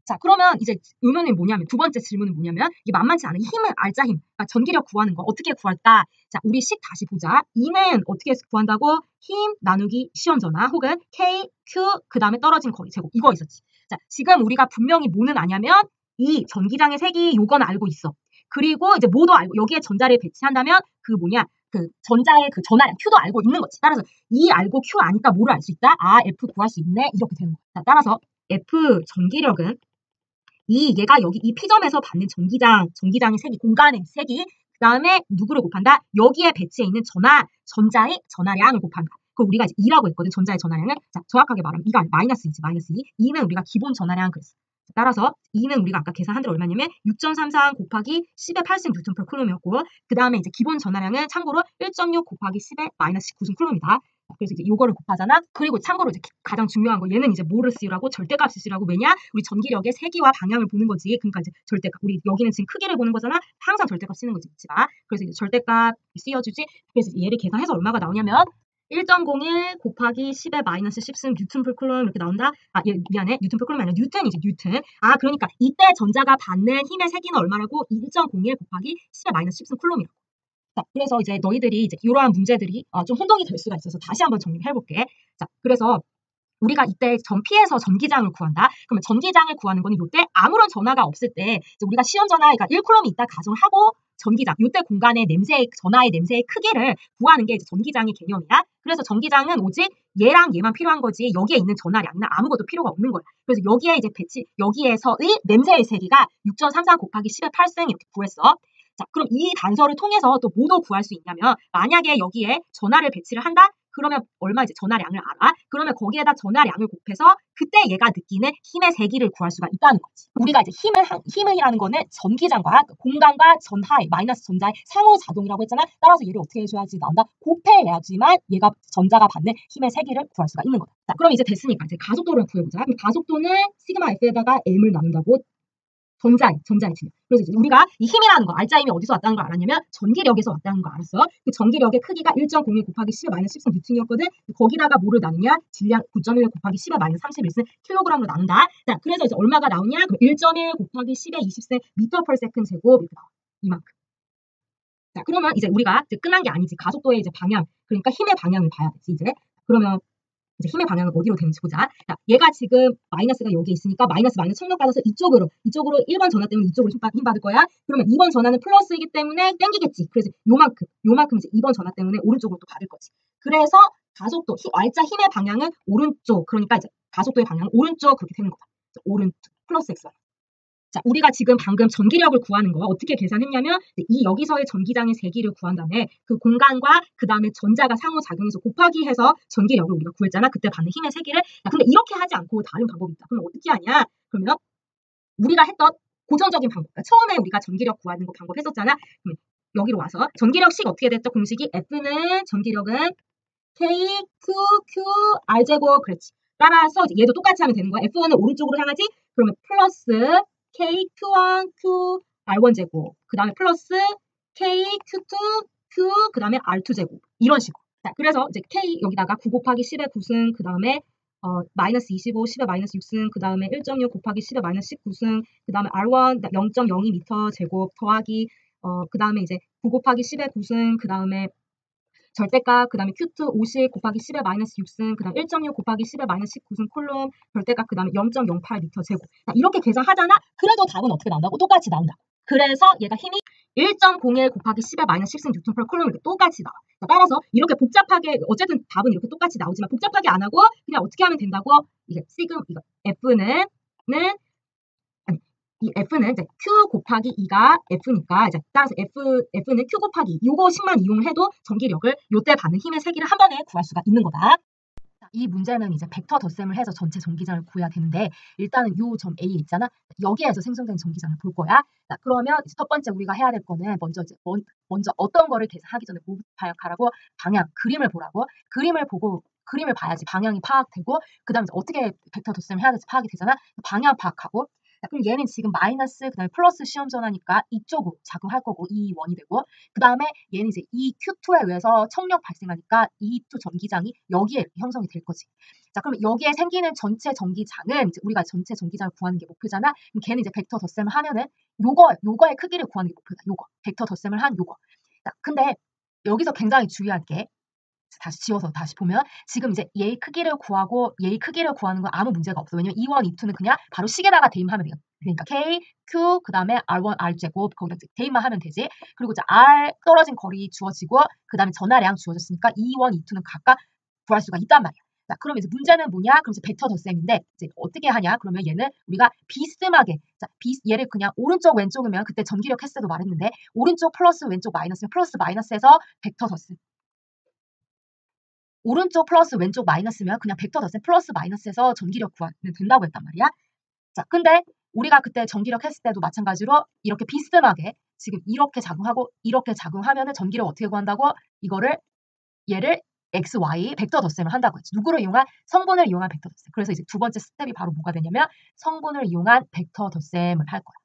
자, 그러면 이제 의문이 뭐냐면 두 번째 질문은 뭐냐면 이게 만만치 않은 힘을 알짜 힘, 그러니까 전기력 구하는 거 어떻게 구할까? 자, 우리 식 다시 보자. E는 어떻게 구한다고? 힘 나누기 시험전화 혹은 K, Q 그 다음에 떨어진 거리 제곱 이거 있었지. 자, 지금 우리가 분명히 뭐는 아냐면 이 전기장의 색이 요건 알고 있어. 그리고 이제 뭐도 알고 여기에 전자를 배치한다면 그 전자의 그 전하량 Q도 알고 있는 거지. 따라서 E 알고 Q 아니까 뭐를 알 수 있다? F 구할 수 있네. 이렇게 되는 거야. 자, 따라서 F 전기력은 얘가 여기 이 P점에서 받는 전기장의 색이, 공간의 색이, 그 다음에 누구를 곱한다? 여기에 배치해 있는 전자의 전하량을 곱한다. 그걸 우리가 이제 2라고 했거든, 전자의 전하량을. 자, 정확하게 말하면 2가 마이너스 2지, 마이너스 2. 2는 우리가 기본 전하량 그랬어. 따라서 2는 우리가 아까 계산한 대로 얼마냐면 6.33 곱하기 10의 8승 뉴턴 per 쿨롬이었고, 그 다음에 이제 기본 전하량은 참고로 1.6 곱하기 10의 마이너스 9승 쿨롬이다. 그래서 이제 요거를 곱하잖아. 그리고 참고로 이제 가장 중요한 거 얘는 이제 뭐를 쓰라고? 절대값을 쓰라고. 왜냐? 우리 전기력의 세기와 방향을 보는 거지. 그러니까 이제 절대값. 우리 여기는 지금 크기를 보는 거잖아. 항상 절대값 쓰는 거지. 잊지 마. 그래서 이제 절대값 쓰여주지. 그래서 얘를 계산해서 얼마가 나오냐면 1.01 곱하기 10의 마이너스 10승 뉴턴 per 쿨롬 이렇게 나온다. 미안해. 뉴턴 per 쿨롬이 아니라 뉴턴이지. 뉴턴. 그러니까 이때 전자가 받는 힘의 세기는 얼마라고? 1.01 곱하기 10의 마이너스 10승 쿨롬이라고. 자, 그래서 이제 너희들이 이제 이러한 문제들이 좀 혼동이 될 수가 있어서 다시 한번 정리를 해볼게. 자, 그래서 우리가 이때 전피에서 전기장을 구한다. 그러면 전기장을 구하는 거는 이때 아무런 전하가 없을 때 우리가 시험 전하, 그러니까 1쿨럼이 있다 가정하고 전기장, 이때 공간의 전하의 냄새의 크기를 구하는 게 이제 전기장의 개념이야. 그래서 전기장은 오직 얘랑 얘만 필요한 거지 여기에 있는 전하량이나 아무것도 필요가 없는 거야. 그래서 여기에 이제 여기에서의 냄새의 세기가 6.33 곱하기 10의 8승 이렇게 구했어. 자, 그럼 이 단서를 통해서 또 뭐도 구할 수 있냐면 만약에 여기에 전하를 배치를 한다? 그러면 얼마 이제 전하량을 알아? 그러면 거기에다 전하량을 곱해서 그때 얘가 느끼는 힘의 세기를 구할 수가 있다는 거지. 우리가 이제 힘이라는 거는 전기장과 공간과 전하의 마이너스 전자의 상호작용이라고 했잖아. 따라서 얘를 어떻게 해줘야지 나온다? 곱해야지만 얘가 전자가 받는 힘의 세기를 구할 수가 있는 거다. 자, 그럼 이제 됐으니까 이제 가속도를 구해보자. 그럼 가속도는 시그마 F에다가 M을 나눈다고 전자의 질량. 그래서 이제 우리가 이 힘이라는 거, 알짜 힘이 어디서 왔다는 걸 알았냐면 전기력에서 왔다는 거 알았어. 그 전기력의 크기가 1.01 곱하기 10의 마이너스 10승 뉴턴이었거든. 거기다가 뭐를 나누냐? 질량 9.1 곱하기 10의 마이너스 31승 킬로그램으로 나눈다. 자, 그래서 이제 얼마가 나오냐? 그럼 1.1 곱하기 10의 20승 미터 per 세컨드 제곱 이렇게 나와. 이만큼. 자, 그러면 이제 우리가 이제 끝난 게 아니지. 가속도의 이제 방향, 그러니까 힘의 방향을 봐야 되지 이제. 그러면 이제 힘의 방향은 어디로 되는지 보자. 자, 얘가 지금 마이너스가 여기 있으니까 마이너스 청력 받아서 이쪽으로 1번 전화 때문에 이쪽으로 힘 받을 거야. 그러면 2번 전화는 플러스이기 때문에 땡기겠지. 그래서 요만큼 이제 2번 전화 때문에 오른쪽으로 또 받을 거지. 그래서 가속도, 알짜 힘의 방향은 오른쪽. 그러니까 이제 가속도의 방향은 오른쪽 그렇게 되는 거다. 오른쪽 플러스 x. 자, 우리가 지금 방금 전기력을 구하는 거 어떻게 계산했냐면 이 여기서의 전기장의 세기를 구한 다음에 그 공간과 그 다음에 전자가 상호작용해서 곱하기 해서 전기력을 우리가 구했잖아. 그때 받는 힘의 세기를. 근데 이렇게 하지 않고 다른 방법이 있다. 그럼 어떻게 하냐? 그러면 우리가 했던 고전적인 방법. 그러니까 처음에 우리가 전기력 구하는 거 방법 했었잖아. 그럼 여기로 와서 전기력식 어떻게 됐죠? 공식이 F는 전기력은 K, Q, Q, R 제곱 그렇지. 따라서 얘도 똑같이 하면 되는 거야. F1은 오른쪽으로 향하지? 그러면 플러스 K, Q1, Q, R1 제곱. 그 다음에 플러스 K, Q2, Q, 그 다음에 R2 제곱. 이런 식으로. 자, 그래서 이제 K 여기다가 9 곱하기 10의 9승, 그 다음에 마이너스 25, 10의 마이너스 6승, 그 다음에 1.6 곱하기 10의 마이너스 19승, 그 다음에 R1 0.02 미터 제곱 더하기 그 다음에 이제 9 곱하기 10의 9승, 그 다음에 절대값, 그 다음에 q2 50 곱하기 10의 마이너스 6승, 그 다음에 1.6 곱하기 10의 마이너스 19승 콜롬, 절대값, 그 다음에 0.08m 제곱. 자, 이렇게 계산하잖아? 그래도 답은 어떻게 나온다고? 똑같이 나온다. 그래서 얘가 힘이 1.01 곱하기 10의 마이너스 10승 뉴턴 per 콜롬 이렇게 똑같이 나와. 자, 따라서 이렇게 복잡하게, 어쨌든 답은 이렇게 똑같이 나오지만 복잡하게 안 하고 그냥 어떻게 하면 된다고? 이게 시금, 이거 F는 이 F는 이제 Q 곱하기 2가 F니까 이제 따라서 F는 Q 곱하기 2. 요거식만 이용을 해도 전기력을 요때 받는 힘의 세기를 한 번에 구할 수가 있는 거다. 이 문제는 이제 벡터 덧셈을 해서 전체 전기장을 구해야 되는데 일단은 요 점 A 있잖아. 여기에서 생성된 전기장을 볼 거야. 자, 그러면 첫 번째 우리가 해야 될 거는 먼저 어떤 거를 계산하기 전에 뭐 가라고? 방향, 그림을 보라고. 그림을 보고 그림을 봐야지 방향이 파악되고 그다음에 어떻게 벡터 덧셈을 해야 될지 파악이 되잖아. 방향 파악하고 자, 그럼 얘는 지금 마이너스 그다음에 플러스 시험 전하니까 이쪽으로 작용할 거고 이 원이 되고 그 다음에 얘는 이제 이 Q2에 의해서 청력 발생하니까 이 E2 전기장이 여기에 형성이 될 거지. 자, 그럼 여기에 생기는 전체 전기장은 이제 우리가 전체 전기장을 구하는 게 목표잖아. 그럼 걔는 이제 벡터 덧셈을 하면은 요거의 크기를 구하는 게 목표다. 요거 벡터 덧셈을 한 요거. 자, 근데 여기서 굉장히 중요한 게 다시 지워서 다시 보면 지금 이제 얘의 크기를 구하는 건 아무 문제가 없어. 왜냐면 E1, E2는 그냥 바로 식에다가 대입하면 돼요. 그러니까 K, Q, 그 다음에 R1, R제곱 거기다 대입만 하면 되지. 그리고 이제 R 떨어진 거리 주어지고 그 다음에 전하량 주어졌으니까 E1, E2는 각각 구할 수가 있단 말이야. 자, 그럼 이제 문제는 뭐냐? 그럼 이제 벡터 덧셈인데 이제 어떻게 하냐? 그러면 얘는 우리가 비스듬하게 얘를 그냥 오른쪽 왼쪽이면 그때 전기력 했을 때도 말했는데 오른쪽 플러스 왼쪽 마이너스면 플러스 마이너스에서 벡터 덧셈. 오른쪽 플러스 왼쪽 마이너스면 그냥 벡터 덧셈 플러스 마이너스에서 전기력 구하면 된다고 했단 말이야. 자, 근데 우리가 그때 전기력 했을 때도 마찬가지로 이렇게 비스듬하게 지금 이렇게 작용하고 이렇게 작용하면은 전기력 어떻게 구한다고? 얘를 x, y 벡터 덧셈을 한다고 했지. 누구를 이용한? 성분을 이용한 벡터 덧셈. 그래서 이제 두 번째 스텝이 바로 뭐가 되냐면 성분을 이용한 벡터 덧셈을 할 거야.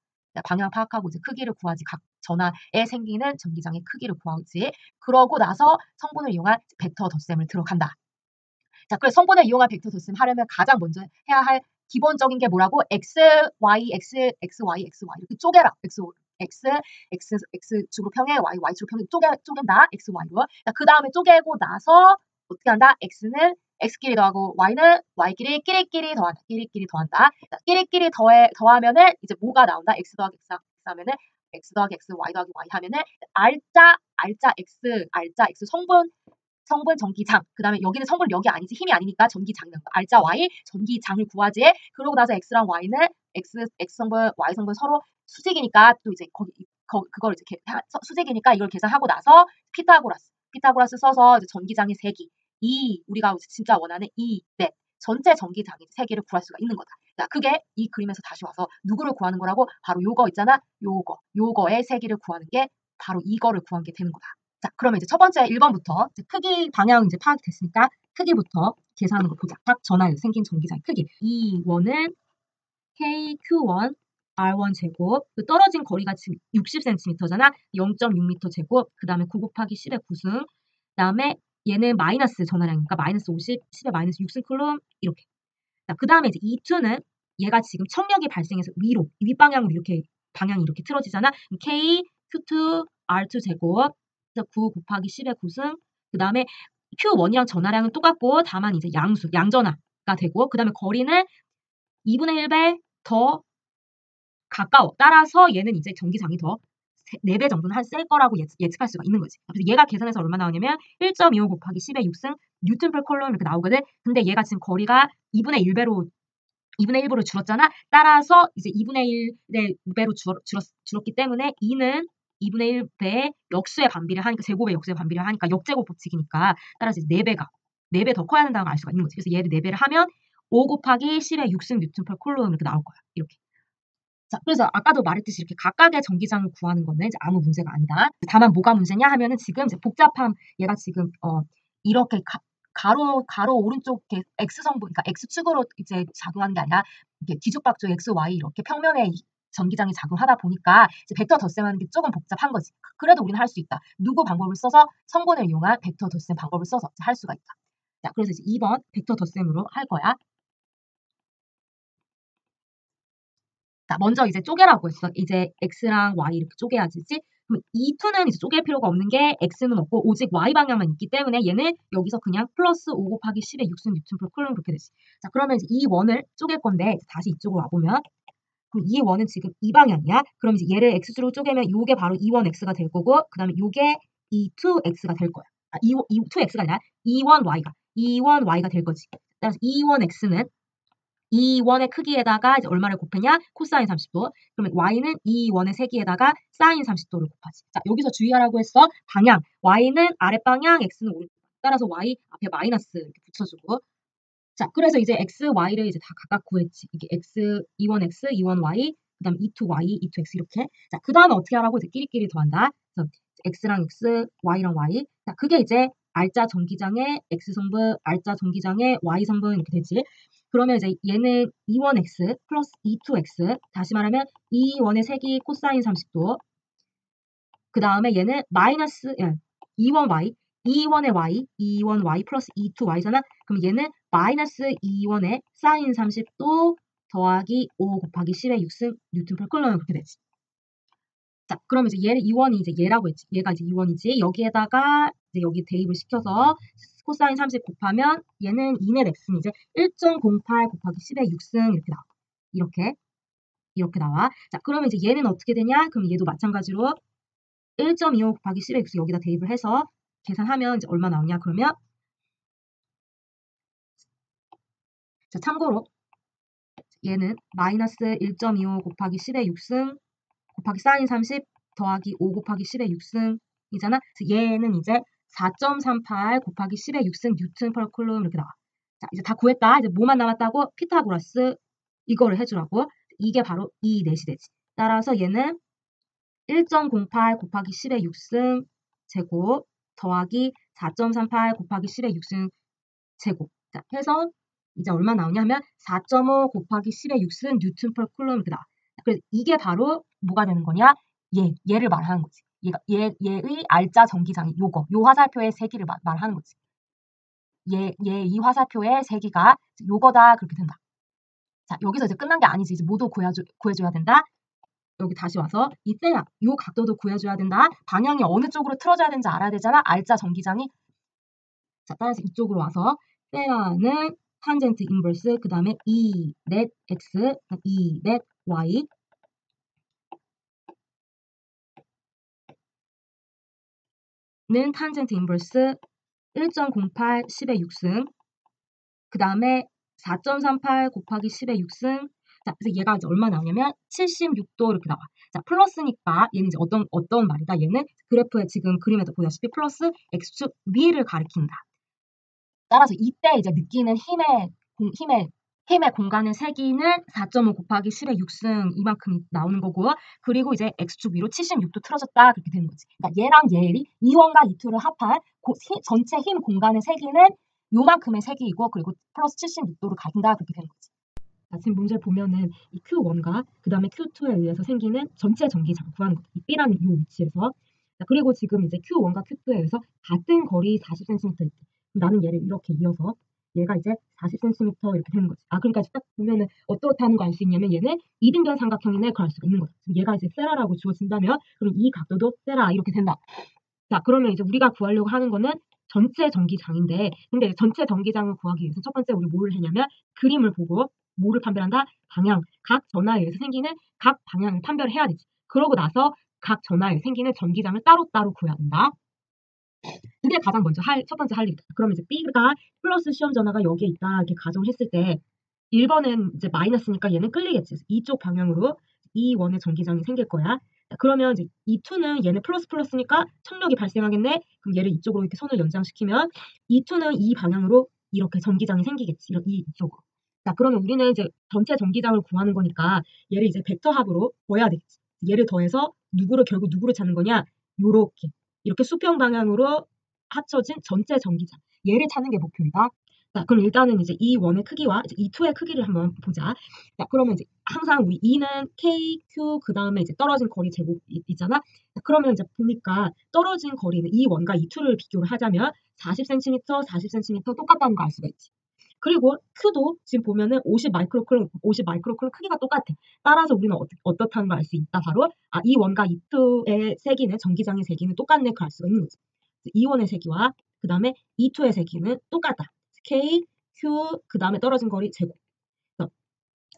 방향 파악하고 이제 크기를 구하지. 각 전하에 생기는 전기장의 크기를 구하지. 그러고 나서 성분을 이용한 벡터 덧셈을 들어간다. 자, 그래서 성분을 이용한 벡터 덧셈 하려면 가장 먼저 해야 할 기본적인 게 뭐라고? x, y, x, x, y, x, y 이렇게 쪼개라. x축으로 평행, y축으로 평행 쪼갠다. x, y로. 그 다음에 쪼개고 나서 어떻게 한다? x는 x끼리 더하고 y는 y끼리 끼리끼리 더한다. 자, 끼리끼리 더하면은 이제 뭐가 나온다? x 더하기 x 하면은 x 더하기 x, y 더하기 y 하면은 알짜 x 성분 전기장. 그 다음에 여기는 성분 여기 아니지. 힘이 아니니까 전기장. 알짜 y 전기장을 구하지. 그러고 나서 x랑 y는 x 성분, y 성분 서로 수직이니까 또 이제 그걸 이제 수직이니까 이걸 계산하고 나서 피타고라스 써서 이제 전기장의 세기. 우리가 진짜 원하는 넷. 전체 전기장의 세기를 구할 수가 있는 거다. 자, 그게 이 그림에서 다시 와서 누구를 구하는 거라고? 바로 요거 있잖아. 요거의 세기를 구하는 게 바로 이거를 구한 게 되는 거다. 자, 그러면 이제 첫 번째 1번부터 크기 방향 이제 파악됐으니까 크기부터 계산하는 거 보자. 각 전하에 생긴 전기장의 크기. 이 원은 KQ1 R1 제곱. 그 떨어진 거리가 지금 60cm잖아. 0.6m 제곱. 그 다음에 9 곱하기 10의 9승. 그 다음에 얘는 마이너스 전하량이니까 마이너스 50, 10의 마이너스 6승 쿨롬 이렇게. 자, 그 다음에 이제 E2는 얘가 지금 청력이 발생해서 위로 윗방향으로 이렇게 방향이 이렇게 틀어지잖아. K Q2 R2 제곱. 9 곱하기 10의 9승. 그 다음에 Q1이랑 전하량은 똑같고 다만 이제 양전하가 되고 그 다음에 거리는 2분의 1배 더 가까워. 따라서 얘는 이제 전기장이 더 4배 정도는 셀 거라고 예측할 수가 있는 거지. 그래서 얘가 계산해서 얼마 나오냐면 1.25 곱하기 10의 6승 뉴턴 per 콜롬 이렇게 나오거든. 근데 얘가 지금 거리가 2분의 1배로 줄었잖아. 따라서 이제 2분의 1의 2배로 줄었기 때문에 2는 2분의 1배 역수의 반비례 하니까 제곱의 역수의 반비례 하니까 역제곱 법칙이니까 따라서 이제 4배 더 커야 된다는 걸 알 수가 있는 거지. 그래서 얘를 4배를 하면 5 곱하기 10의 6승 뉴턴 per 콜롬 이렇게 나올 거야. 이렇게. 자, 그래서 아까도 말했듯이 이렇게 각각의 전기장을 구하는 거는 이제 아무 문제가 아니다. 다만 뭐가 문제냐 하면은 지금 이제 복잡함 얘가 지금 이렇게 가로 오른쪽 X 성분, 그러니까 X축으로 이제 작용하는 게 아니라 이렇게 뒤죽박죽 X, Y 이렇게 평면에 전기장이 작용하다 보니까 이제 벡터 덧셈하는 게 조금 복잡한 거지. 그래도 우리는 할 수 있다. 누구 방법을 써서 성분을 이용한 벡터 덧셈 방법을 써서 할 수가 있다. 자, 그래서 이제 2번 벡터 덧셈으로 할 거야. 자, 먼저 이제 쪼개라고 했어. 이제 X랑 Y 이렇게 쪼개야지. 그럼 E2는 이제 쪼갤 필요가 없는 게 X는 없고 오직 Y 방향만 있기 때문에 얘는 여기서 그냥 플러스 5 곱하기 10의 6승 뉴턴 per 쿨럼 그렇게 되지. 자, 그러면 이제 E1을 쪼갤 건데 다시 이쪽으로 와보면 그럼 E1은 지금 이 방향이야. 그럼 이제 얘를 X축으로 쪼개면 요게 바로 E1X가 될 거고 그 다음에 요게 E2X가 될 거야. E2X가 아니라 E1Y가 될 거지. 따라서 E1X는 E1의 크기에다가 이제 얼마를 곱했냐? 코사인 30도. 그러면 Y는 E1의 세기에다가 사인 30도를 곱하지. 자, 여기서 주의하라고 했어. 방향. Y는 아랫방향, X는 오른쪽. 따라서 Y 앞에 마이너스 이렇게 붙여주고. 자, 그래서 이제 X, Y를 이제 다 각각 구했지. 이게 X, E1X, E1Y, 그 다음 E2Y, E2X 이렇게. 자, 그 다음에 어떻게 하라고 이제 끼리끼리 더한다. 그래서 X랑 X, Y랑 Y. 자, 그게 이제 R자 전기장의 X성분, R자 전기장의 Y성분 이렇게 되지. 그러면 이제 얘는 E1X 플러스 E2X. 다시 말하면 E1의 세기 코사인 30도. 그 다음에 얘는 마이너스 E1Y, E1의 Y, E1Y 플러스 E2Y잖아. 그럼 얘는 마이너스 E1의 사인 30도 더하기 5 곱하기 10의 6승 뉴턴 per 쿨럼 그렇게 되지. 자, 그러면 이제 얘를 E1이 이제 얘라고 했지. 얘가 이제 E1이지. 여기에다가 이제 여기 대입을 시켜서 코사인 30 곱하면 얘는 2넷 X는 이제 1.08 곱하기 10의 6승 이렇게 나와. 이렇게 나와. 자, 그러면 이제 얘는 어떻게 되냐? 그럼 얘도 마찬가지로 1.25 곱하기 10의 6승 여기다 대입을 해서 계산하면 이제 얼마 나오냐? 그러면 자, 참고로 얘는 마이너스 1.25 곱하기 10의 6승 곱하기 사인 30 더하기 5 곱하기 10의 6승이잖아. 그래서 얘는 이제 4.38 곱하기 10의 6승 뉴턴 per 쿨럼 이렇게 나와. 자, 이제 다 구했다. 이제 뭐만 남았다고? 피타고라스 이거를 해주라고. 이게 바로 이 넷이 되지. 따라서 얘는 1.08 곱하기 10의 6승 제곱 더하기 4.38 곱하기 10의 6승 제곱. 자, 해서 이제 얼마 나오냐면 4.5 곱하기 10의 6승 뉴턴 per 쿨럼 이렇게 나와. 그래서 이게 바로 뭐가 되는 거냐? 얘를 말하는 거지. 얘의 R자 전기장이 요 화살표의 세기를 말하는 거지. 이 화살표의 세기가 요거다 그렇게 된다. 자, 여기서 이제 끝난 게 아니지. 이제 모두 구해줘야 된다. 여기 다시 와서 이때야 요 각도도 구해줘야 된다. 방향이 어느 쪽으로 틀어져야 되는지 알아야 되잖아. R자 전기장이. 자, 따라서 이쪽으로 와서 세라는 탄젠트 인버스 그 다음에 E 넷 X, E 넷 Y 는 탄젠트 인버스 1.08 10의 6승 그 다음에 4.38 곱하기 10의 6승. 자, 그래서 얘가 이제 얼마 나오냐면 76도 이렇게 나와. 자, 플러스니까 얘는 이제 어떤 말이다. 얘는 그래프에 지금 그림에도 보다시피 플러스 X축 위를 가리킨다. 따라서 이때 이제 느끼는 힘의 공간의 세기는 4.5 곱하기 10의 6승 이만큼 나오는 거고 그리고 이제 X축 위로 76도 틀어졌다 그렇게 되는 거지. 그러니까 얘랑 얘의 E1과 E2를 합한 전체 힘 공간의 세기는 요만큼의 세기이고 그리고 플러스 76도로 가진다 그렇게 되는 거지. 자, 지금 문제 보면은 이 Q1과 그 다음에 Q2에 의해서 생기는 전체 전기장 구하는 거지. 이 B라는 이 위치에서. 자, 그리고 지금 이제 Q1과 Q2에 의해서 같은 거리 40cm 있대. 나는 얘를 이렇게 이어서 얘가 이제 40cm 이렇게 되는 거지. 아, 그러니까 딱 보면은 어떻다는 거 알 수 있냐면 얘는 이등변 삼각형이네 그걸 알 수가 있는 거지. 얘가 이제 세라라고 주어진다면 그럼 이 각도도 세라 이렇게 된다. 자, 그러면 이제 우리가 구하려고 하는 거는 전체 전기장인데 근데 전체 전기장을 구하기 위해서 첫 번째 우리 뭘 했냐면 그림을 보고 뭐를 판별한다? 방향. 각 전하에 의해서 생기는 각 방향을 판별해야 되지. 그러고 나서 각 전하에 생기는 전기장을 따로따로 구해야 한다. 이게 가장 먼저 첫 번째 할 일이다. 그러면 이제 B가 플러스 시험 전화가 여기에 있다 이렇게 가정했을 때 1번은 이제 마이너스니까 얘는 끌리겠지. 이쪽 방향으로 E1의 전기장이 생길 거야. 그러면 이제 E2는 얘는 플러스니까 청력이 발생하겠네. 그럼 얘를 이쪽으로 이렇게 선을 연장시키면 E2는 이 방향으로 이렇게 전기장이 생기겠지. 이쪽으로. 자, 그러면 우리는 이제 전체 전기장을 구하는 거니까 얘를 이제 벡터 합으로 더해야 되겠지. 얘를 더해서 결국 누구를 찾는 거냐? 이렇게 수평 방향으로 합쳐진 전체 전기장. 얘를 찾는 게 목표이다. 자, 그럼 일단은 이제 E1의 크기와 이제 E2의 크기를 한번 보자. 자, 그러면 이제 항상 우리 E는 K, Q, 그 다음에 이제 떨어진 거리 제곱 있잖아. 자, 그러면 이제 보니까 떨어진 거리는 E1과 E2를 비교를 하자면 40cm, 40cm 똑같다는 거 알 수가 있지. 그리고 Q도 지금 보면은 50 마이크로쿨럼, 50 마이크로쿨럼 크기가 똑같아. 따라서 우리는 어떻다는 걸 알 수 있다. 바로 이 원과 이 투의 세기는 전기장의 세기는 똑같네. 그 알 수가 있는 거지. 이 원의 세기와 그 다음에 이 투의 세기는 똑같다. K, Q, 그 다음에 떨어진 거리 제곱.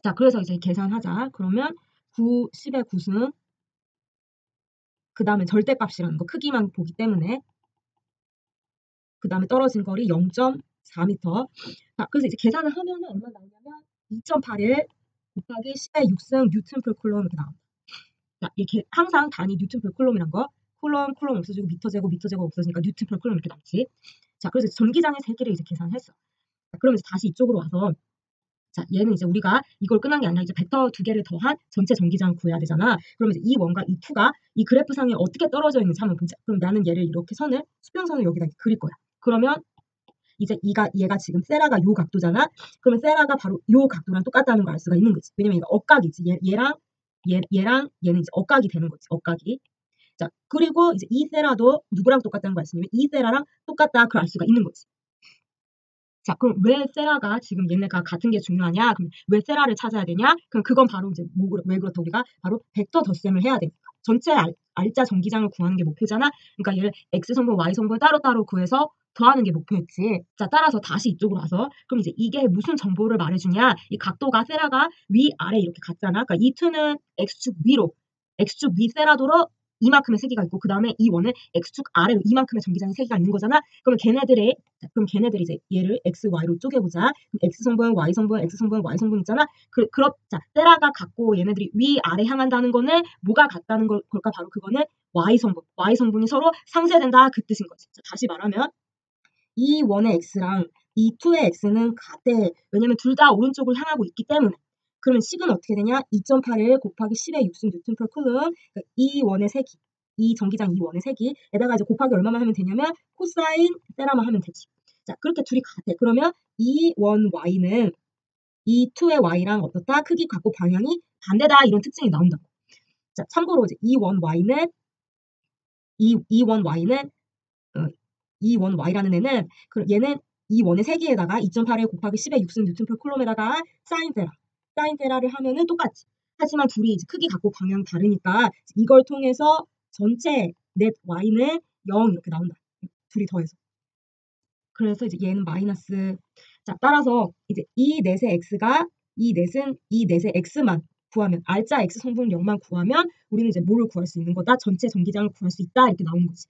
자, 그래서 이제 계산하자. 그러면 9, 10의 9는 그 다음에 절대값이라는 거 크기만 보기 때문에 그 다음에 떨어진 거리 0.4m. 자, 그래서 이제 계산을 하면은 얼마 나오냐면 2.81 곱하기 10의 6승 뉴턴 per 쿨럼 이렇게 나옵니다. 자, 이렇게 항상 단위 뉴턴 per 쿨럼이란 거 쿨럼 없어지고 미터 제곱 없어지니까 뉴턴 per 쿨럼 이렇게 남지. 자, 그래서 전기장의 세기를 이제 계산했어. 자, 그러면 이제 다시 이쪽으로 와서 자, 얘는 이제 우리가 이걸 끝난 게 아니라 이제 벡터 두 개를 더한 전체 전기장을 구해야 되잖아. 그러면 이제 이 원과 이 투가 이 그래프상에 어떻게 떨어져 있는지 한번 보자. 그럼 나는 얘를 이렇게 수평선을 여기다 그릴 거야. 그러면 이제 얘가 지금 세라가 요 각도잖아. 그러면 세라가 바로 요 각도랑 똑같다는 걸 알 수가 있는 거지. 왜냐면 이거 억각이지. 얘랑 얘는 이제 억각이 되는 거지. 억각이. 자, 그리고 이제 이 세라도 누구랑 똑같다는 걸 알 수 있냐면 이 세라랑 똑같다. 그걸 알 수가 있는 거지. 자, 그럼 왜 세라가 지금 얘네가 같은 게 중요하냐? 그럼 왜 세라를 찾아야 되냐? 그럼 그건 바로 이제 왜 그렇다 우리가 바로 벡터 덧셈을 해야 되니까. 전체 알짜 전기장을 구하는 게 목표잖아. 그러니까 얘를 x 성분, y 성분 따로따로 구해서 더하는 게 목표였지. 자, 따라서 다시 이쪽으로 와서 그럼 이제 이게 무슨 정보를 말해주냐? 이 각도가 세라가 위 아래 이렇게 같잖아. 그러니까 이 2는 x축 위로, x축 위 세라도로 이만큼의 세기가 있고 그 다음에 이 원은 x축 아래로 이만큼의 전기장의 세기가 있는 거잖아. 그럼 걔네들이 이제 얘를 x, y로 쪼개보자. x 성분, y 성분, x 성분, y 성분 있잖아. 자, 세라가 같고 얘네들이 위 아래 향한다는 거는 뭐가 같다는 걸까? 바로 그거는 y 성분이 서로 상쇄된다 그 뜻인 거지. 자, 다시 말하면 이 원의 x랑 이 투의 x는 같대. 왜냐면 둘 다 오른쪽을 향하고 있기 때문에. 그러면 식은 어떻게 되냐? 2.81 곱하기 10의 6승 뉴턴 per 쿨럼. 그러니까 이 원의 세기, 이 전기장 이 원의 세기에다가 이제 곱하기 얼마만 하면 되냐면 코사인 세라만 하면 되지. 자, 그렇게 둘이 같아. 그러면 이 원 y는 이 투의 y랑 어떻다? 크기, 각고, 방향이 반대다. 이런 특징이 나온다고. 자, 참고로 이제 이 원 y는 이 원 y라는 애는 얘는 이 원의 세기에다가 2.81 곱하기 10의 6승 뉴턴 per 쿨럼에다가 사인 세라를 하면은 똑같지. 하지만 둘이 이제 크기 갖고 방향 다르니까 이걸 통해서 전체 넷 y는 0 이렇게 나온다. 둘이 더해서. 그래서 이제 얘는 마이너스. 자, 따라서 이제 이 넷의 x만 구하면 알짜 x 성분 0만 구하면 우리는 이제 뭐를 구할 수 있는 거다? 전체 전기장을 구할 수 있다. 이렇게 나오는 거지.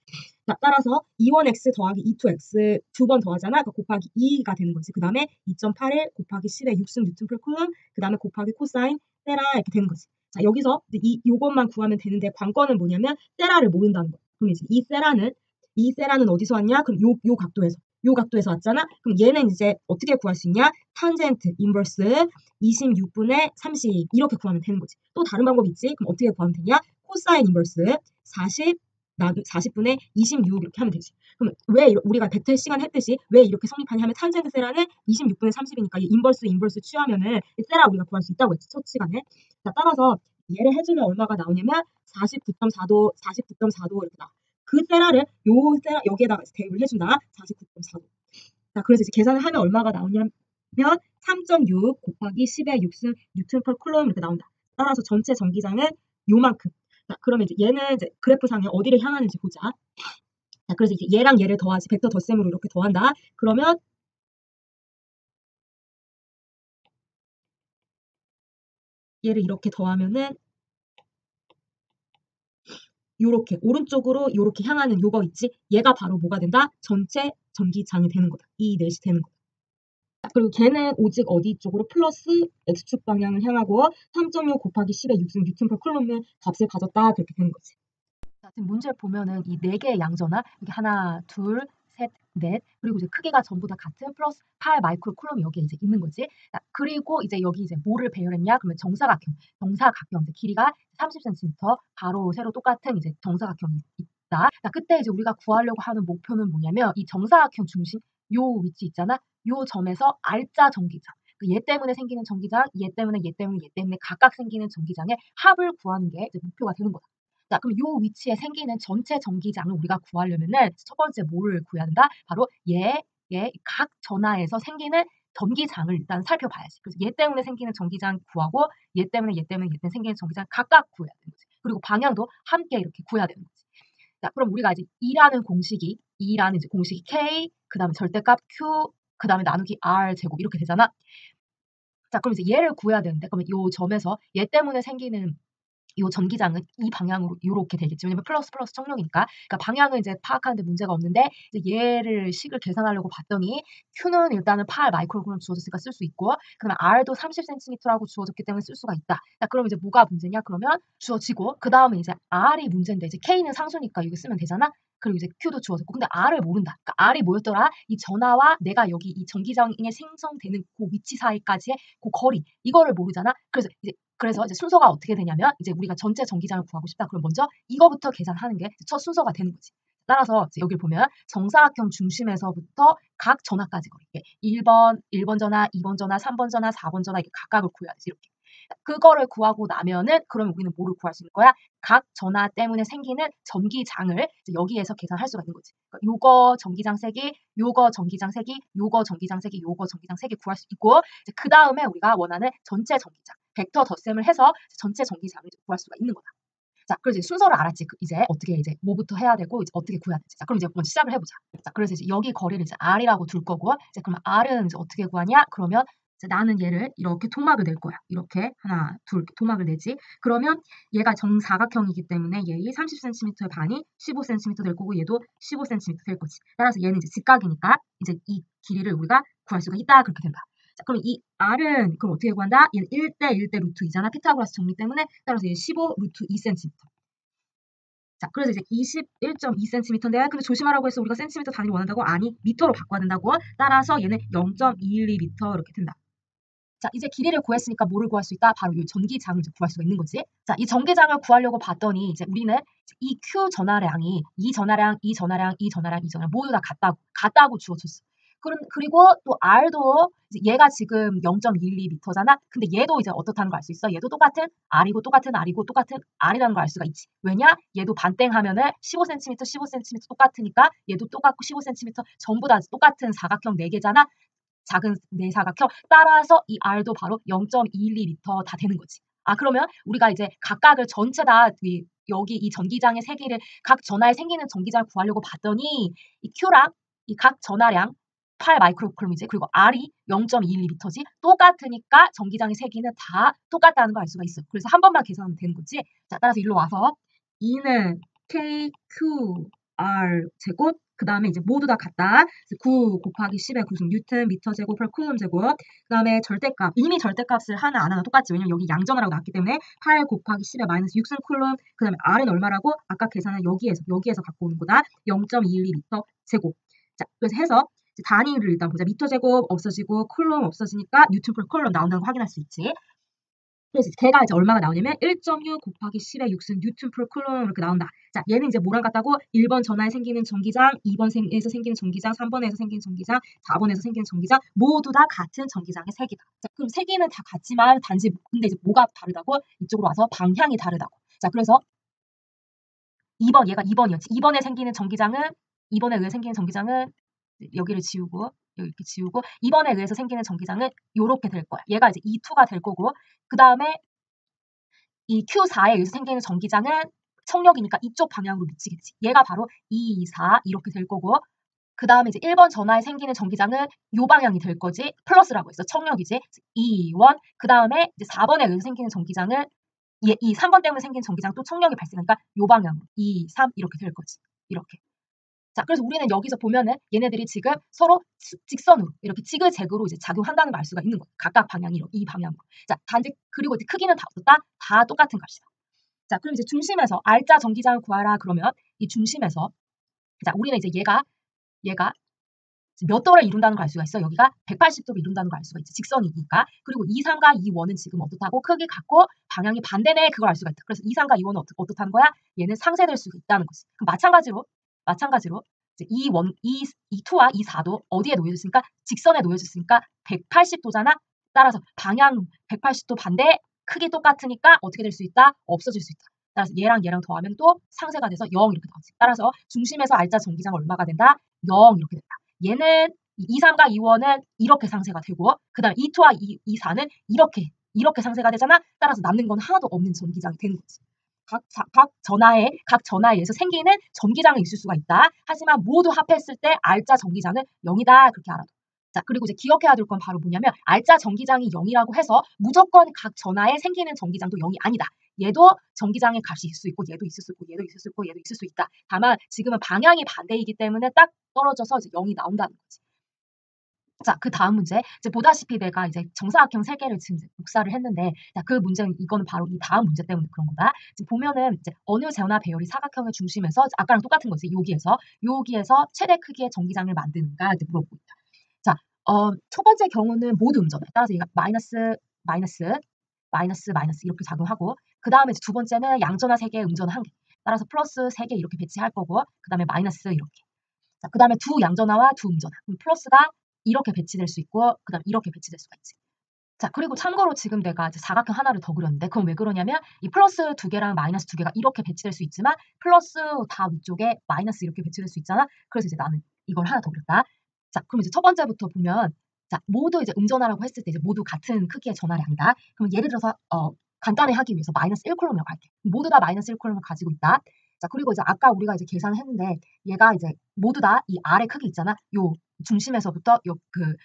자, 따라서 2원x 더하기 2,2x 두 번 더하잖아. 그 곱하기 2가 되는 거지. 그 다음에 2.81 곱하기 10의 6승 뉴턴 per 쿨럼 그 다음에 곱하기 코사인 세라 이렇게 되는 거지. 자, 여기서 요것만 구하면 되는데 관건은 뭐냐면 세라를 모른다는 거야. 그럼 이제 이 세라는 어디서 왔냐? 그럼 요 각도에서 왔잖아. 그럼 얘는 이제 어떻게 구할 수 있냐? 탄젠트 인버스 26분의 30 이렇게 구하면 되는 거지. 또 다른 방법이 있지. 그럼 어떻게 구하면 되냐? 코사인 인버스 40분의 26 이렇게 하면 되지. 그럼 왜 우리가 벡터의 시간 했듯이 왜 이렇게 성립하냐 하면 탄젠트 세라는 26분의 30이니까 인버스 취하면은 세라 우리가 구할 수 있다고 했지. 첫 시간에. 자, 따라서 얘를 해주면 얼마가 나오냐면 49.4도 이렇게 나와. 그 세라를 여기에다가 대입을 해준다. 49.4도. 자, 그래서 이제 계산을 하면 얼마가 나오냐면 3.6 곱하기 10의 6승 뉴턴 per 쿨럼 이렇게 나온다. 따라서 전체 전기장은 요만큼. 자, 그러면 이제 얘는 이제 그래프상에 어디를 향하는지 보자. 자, 그래서 이제 얘랑 얘를 더하지 벡터 덧셈으로 이렇게 더한다. 그러면 얘를 이렇게 더하면은 요렇게 오른쪽으로 요렇게 향하는 요거 있지? 얘가 바로 뭐가 된다? 전체 전기장이 되는 거다. 이 넷이 되는 거다. 그리고 걔는 오직 어디 쪽으로 플러스 x축 방향을 향하고 3.6 곱하기 10의 6승 뉴턴 per 쿨럼의 값을 가졌다. 그렇게 되는 거지. 자, 지금 문제를 보면은 이 네 개의 양전화 이게 하나, 둘, 셋, 넷 그리고 이제 크기가 전부 다 같은 플러스 8 마이크로 쿨럼이 여기에 이제 있는 거지. 자, 그리고 이제 여기 이제 뭐를 배열했냐? 그러면 정사각형 이제 길이가 30cm 바로 세로 똑같은 이제 정사각형이 있다. 자, 그때 이제 우리가 구하려고 하는 목표는 뭐냐면 이 정사각형 중심 요 위치 있잖아. 요 점에서 알짜 전기장. 얘 때문에 생기는 전기장, 얘 때문에 각각 생기는 전기장의 합을 구하는 게 이제 목표가 되는 거다. 자, 그럼 요 위치에 생기는 전체 전기장을 우리가 구하려면은 첫 번째 뭐를 구해야 된다? 바로 각 전하에서 생기는 전기장을 일단 살펴봐야지. 그래서 얘 때문에 생기는 전기장 구하고 얘 때문에 생기는 전기장 각각 구해야 되는 거지. 그리고 방향도 함께 이렇게 구해야 되는 거지. 자, 그럼 우리가 이제 E라는 공식이 K, 그 다음에 절대값 Q, 그 다음에 나누기 R 제곱 이렇게 되잖아. 자, 그럼 이제 얘를 구해야 되는데, 그러면 요 점에서 얘 때문에 생기는 요 전기장은 이 방향으로 이렇게 되겠지. 왜냐면 플러스 청력이니까. 그러니까 방향은 이제 파악하는데 문제가 없는데 이제 얘를 식을 계산하려고 봤더니 Q는 일단은 8 마이크로그램 주어졌으니까 쓸 수 있고 그다음에 R도 30cm라고 주어졌기 때문에 쓸 수가 있다. 자, 그럼 이제 뭐가 문제냐? 그러면 주어지고 그다음에 이제 R이 문제인데 이제 K는 상수니까 이거 쓰면 되잖아. 그리고 이제 Q도 주어졌고 근데 R을 모른다. 그러니까 R이 뭐였더라? 이 전하와 내가 여기 이 전기장에 생성되는 그 위치 사이까지의 그 거리 이거를 모르잖아. 그래서 이제 순서가 어떻게 되냐면 이제 우리가 전체 전기장을 구하고 싶다. 그럼 먼저 이거부터 계산하는 게 첫 순서가 되는 거지. 따라서 이제 여기를 보면 정사각형 중심에서부터 각 전하까지 거리. 1번 전하, 2번 전하, 3번 전하, 4번 전하 이렇게 각각을 구해야지 이렇게. 그거를 구하고 나면은 그러면 우리는 뭐를 구할 수 있는 거야? 각 전하 때문에 생기는 전기장을 이제 여기에서 계산할 수가 있는 거지. 그러니까 요거 전기장 세기, 요거 전기장 세기, 요거 전기장 세기, 요거 전기장 세기 구할 수 있고 그 다음에 우리가 원하는 전체 전기장 벡터 덧셈을 해서 전체 전기장을 구할 수가 있는 거다. 자, 그래서 이제 순서를 알았지. 이제 어떻게 이제 뭐부터 해야 되고 이제 어떻게 구해야 되지. 자, 그럼 이제 먼저 시작을 해보자. 자, 그래서 이제 여기 거리를 이제 R이라고 둘 거고, 이제 그러면 R은 이제 어떻게 구하냐? 그러면 이제 나는 얘를 이렇게 토막을 낼 거야. 이렇게 하나, 둘 토막을 내지. 그러면 얘가 정사각형이기 때문에 얘의 30cm의 반이 15cm 될 거고 얘도 15cm 될 거지. 따라서 얘는 이제 직각이니까 이제 이 길이를 우리가 구할 수가 있다. 그렇게 된다. 자, 그럼 이 R은 그럼 어떻게 구한다? 얘는 1대 1대 루트 2잖아. 피타고라스 정리 때문에 따라서 얘 15 루트 2cm. 자, 그래서 이제 21.2cm인데 근데 조심하라고 해서 우리가 센티미터 단위로 원한다고? 아니, 미터로 바꿔야 된다고. 따라서 얘는 0.212m 이렇게 된다. 자, 이제 길이를 구했으니까 뭐를 구할 수 있다? 바로 이 전기장을 이제 구할 수가 있는 거지. 자, 이 전기장을 구하려고 봤더니 이제 우리는 이 Q 전하량이 이 전하량 모두 다 같다고 주어졌어. 그리고 또 R도 얘가 지금 0.12m잖아. 근데 얘도 이제 어떻다는 걸 알 수 있어? 얘도 똑같은 R이고 똑같은 R이라는 걸 알 수가 있지. 왜냐? 얘도 반땡하면은 15cm 똑같으니까 얘도 똑같고 15cm 전부 다 똑같은 사각형 4개잖아. 작은 내사각형 따라서 이 R도 바로 0.212m 다 되는 거지. 아, 그러면 우리가 이제 각각을 전체 다 여기 이 전기장의 세기를 각 전하에 생기는 전기장을 구하려고 봤더니 이 Q랑 이 각 전하량 8 마이크로쿨럼이지. 그리고 R이 0.212m지. 똑같으니까 전기장의 세기는 다 똑같다는 걸 알 수가 있어. 그래서 한 번만 계산하면 되는 거지. 자, 따라서 일로 와서 E는 K, Q, R 제곱 그 다음에 이제 모두 다 같다. 9 곱하기 10의 9승 뉴턴 미터 제곱 펄 쿨럼 제곱 그 다음에 절대값 이미 절대값을 하나 안 하나 똑같지. 왜냐면 여기 양전하라고 나왔기 때문에 8 곱하기 10의 마이너스 6승 쿨럼 그 다음에 R은 얼마라고? 아까 계산한 여기에서 갖고 오는 거다. 0.212m 제곱. 자, 그래서 해서 단위를 일단 보자. 미터 제곱 없어지고 쿨럼 없어지니까 뉴턴 펄 쿨럼 나온다는 거 확인할 수 있지. 그래서 걔가 이제 얼마가 나오냐면 1.6 곱하기 10의 6승 뉴턴 프로 쿨럼 이렇게 나온다. 자, 얘는 이제 뭐랑 같다고? 1번 전하에 생기는 전기장, 2번에서 생기는 전기장, 3번에서 생기는 전기장, 4번에서 생기는 전기장 모두 다 같은 전기장의 세기다. 자, 그럼 세기는 다 같지만 단지 근데 이제 뭐가 다르다고? 이쪽으로 와서 방향이 다르다고. 자, 그래서 2번 얘가 2번이었지. 2번에 의해 생기는 전기장은 여기를 지우고 이렇게 지우고 2번에 의해서 생기는 전기장은 이렇게 될 거야. 얘가 이제 E2가 될 거고 그 다음에 이 Q4에 의해서 생기는 전기장은 청력이니까 이쪽 방향으로 미치겠지. 얘가 바로 2, 4 이렇게 될 거고 그 다음에 이제 1번 전하에 생기는 전기장은 요 방향이 될 거지. 플러스라고 했어. 청력이지. 2, 1. 그 다음에 이제 4번에 의해서 생기는 전기장은 이 3번 때문에 생긴 전기장 또 청력이 발생하니까 요 방향으로 2, 3 이렇게 될 거지. 이렇게. 자, 그래서 우리는 여기서 보면은 얘네들이 지금 서로 직선으로 이렇게 지그재그로 이제 작용한다는 걸 알 수가 있는 거야. 각각 방향이 이 방향으로. 자, 단지 그리고 이제 크기는 다 어떻다? 다 똑같은 값이다. 자, 그럼 이제 중심에서 R자 전기장을 구하라 그러면 이 중심에서 자, 우리는 이제 얘가 몇 도를 이룬다는 걸 알 수가 있어. 여기가 180도를 이룬다는 걸 알 수가 있지. 직선이니까. 그리고 2, 3과 2, 1은 지금 어떻다고? 크기 같고 방향이 반대네. 그걸 알 수가 있다. 그래서 2, 3과 2, 1은 어떻다는 거야? 얘는 상쇄될 수가 있다는 거지. 그럼 마찬가지로 이제 E2와 E4도 어디에 놓여졌으니까 직선에 놓여졌으니까 180도잖아. 따라서 방향 180도 반대 크기 똑같으니까 어떻게 될 수 있다? 없어질 수 있다. 따라서 얘랑 더하면 또 상쇄가 돼서 0 이렇게 나오지. 따라서 중심에서 R자 전기장 얼마가 된다? 0 이렇게 된다. 얘는 2, 3과 2원은 이렇게 상쇄가 되고 그 다음에 2,2와 2, 4는 이렇게 상쇄가 되잖아. 따라서 남는 건 하나도 없는 전기장이 되는 거지. 각 전하에 의해서 생기는 전기장은 있을 수가 있다. 하지만 모두 합했을 때 알짜 전기장은 0이다. 그렇게 알아둬. 자, 그리고 이제 기억해야 될 건 바로 뭐냐면 알짜 전기장이 0이라고 해서 무조건 각 전하에 생기는 전기장도 0이 아니다. 얘도 전기장의 값이 있을 수 있고 얘도 있을 수 있고 얘도 있을 수 있고 얘도 있을 수 있다. 다만 지금은 방향이 반대이기 때문에 딱 떨어져서 이제 0이 나온다는 거지. 자, 그 다음 문제. 이제 보다시피 내가 이제 정사각형 3개를 지금 복사를 했는데, 자, 그 문제는 이거는 바로 이 다음 문제 때문에 그런 거다. 지금 보면은 이제 어느 재나 배열이 사각형을 중심에서 아까랑 똑같은 거지. 여기에서 최대 크기의 전기장을 만드는가 이제 물어보고 있다. 자, 첫 번째 경우는 모두 음전해. 따라서 얘가 마이너스, 마이너스, 마이너스, 마이너스 이렇게 작용하고, 그 다음에 두 번째는 양전하 3개, 음전하 1개. 따라서 플러스 3개 이렇게 배치할 거고, 그 다음에 마이너스 이렇게. 자, 그 다음에 두 양전하와 두 음전하. 그럼 플러스가 이렇게 배치될 수 있고 그 다음 이렇게 배치될 수가 있지. 자, 그리고 참고로 지금 내가 이제 사각형 하나를 더 그렸는데 그건 왜 그러냐면 이 플러스 2개랑 마이너스 2개가 이렇게 배치될 수 있지만 플러스 다 위쪽에 마이너스 이렇게 배치될 수 있잖아. 그래서 이제 나는 이걸 하나 더 그렸다. 자, 그럼 이제 첫 번째부터 보면 자, 모두 이제 음전하라고 했을 때 이제 모두 같은 크기의 전하량이다. 그럼 예를 들어서 간단히 하기 위해서 마이너스 1콜롬이라고 할게. 모두 다 마이너스 1콜롬을 가지고 있다. 자, 그리고 이제 아까 우리가 이제 계산을 했는데 얘가 이제 모두 다 이 아래 크기 있잖아. 요 중심에서부터 요 그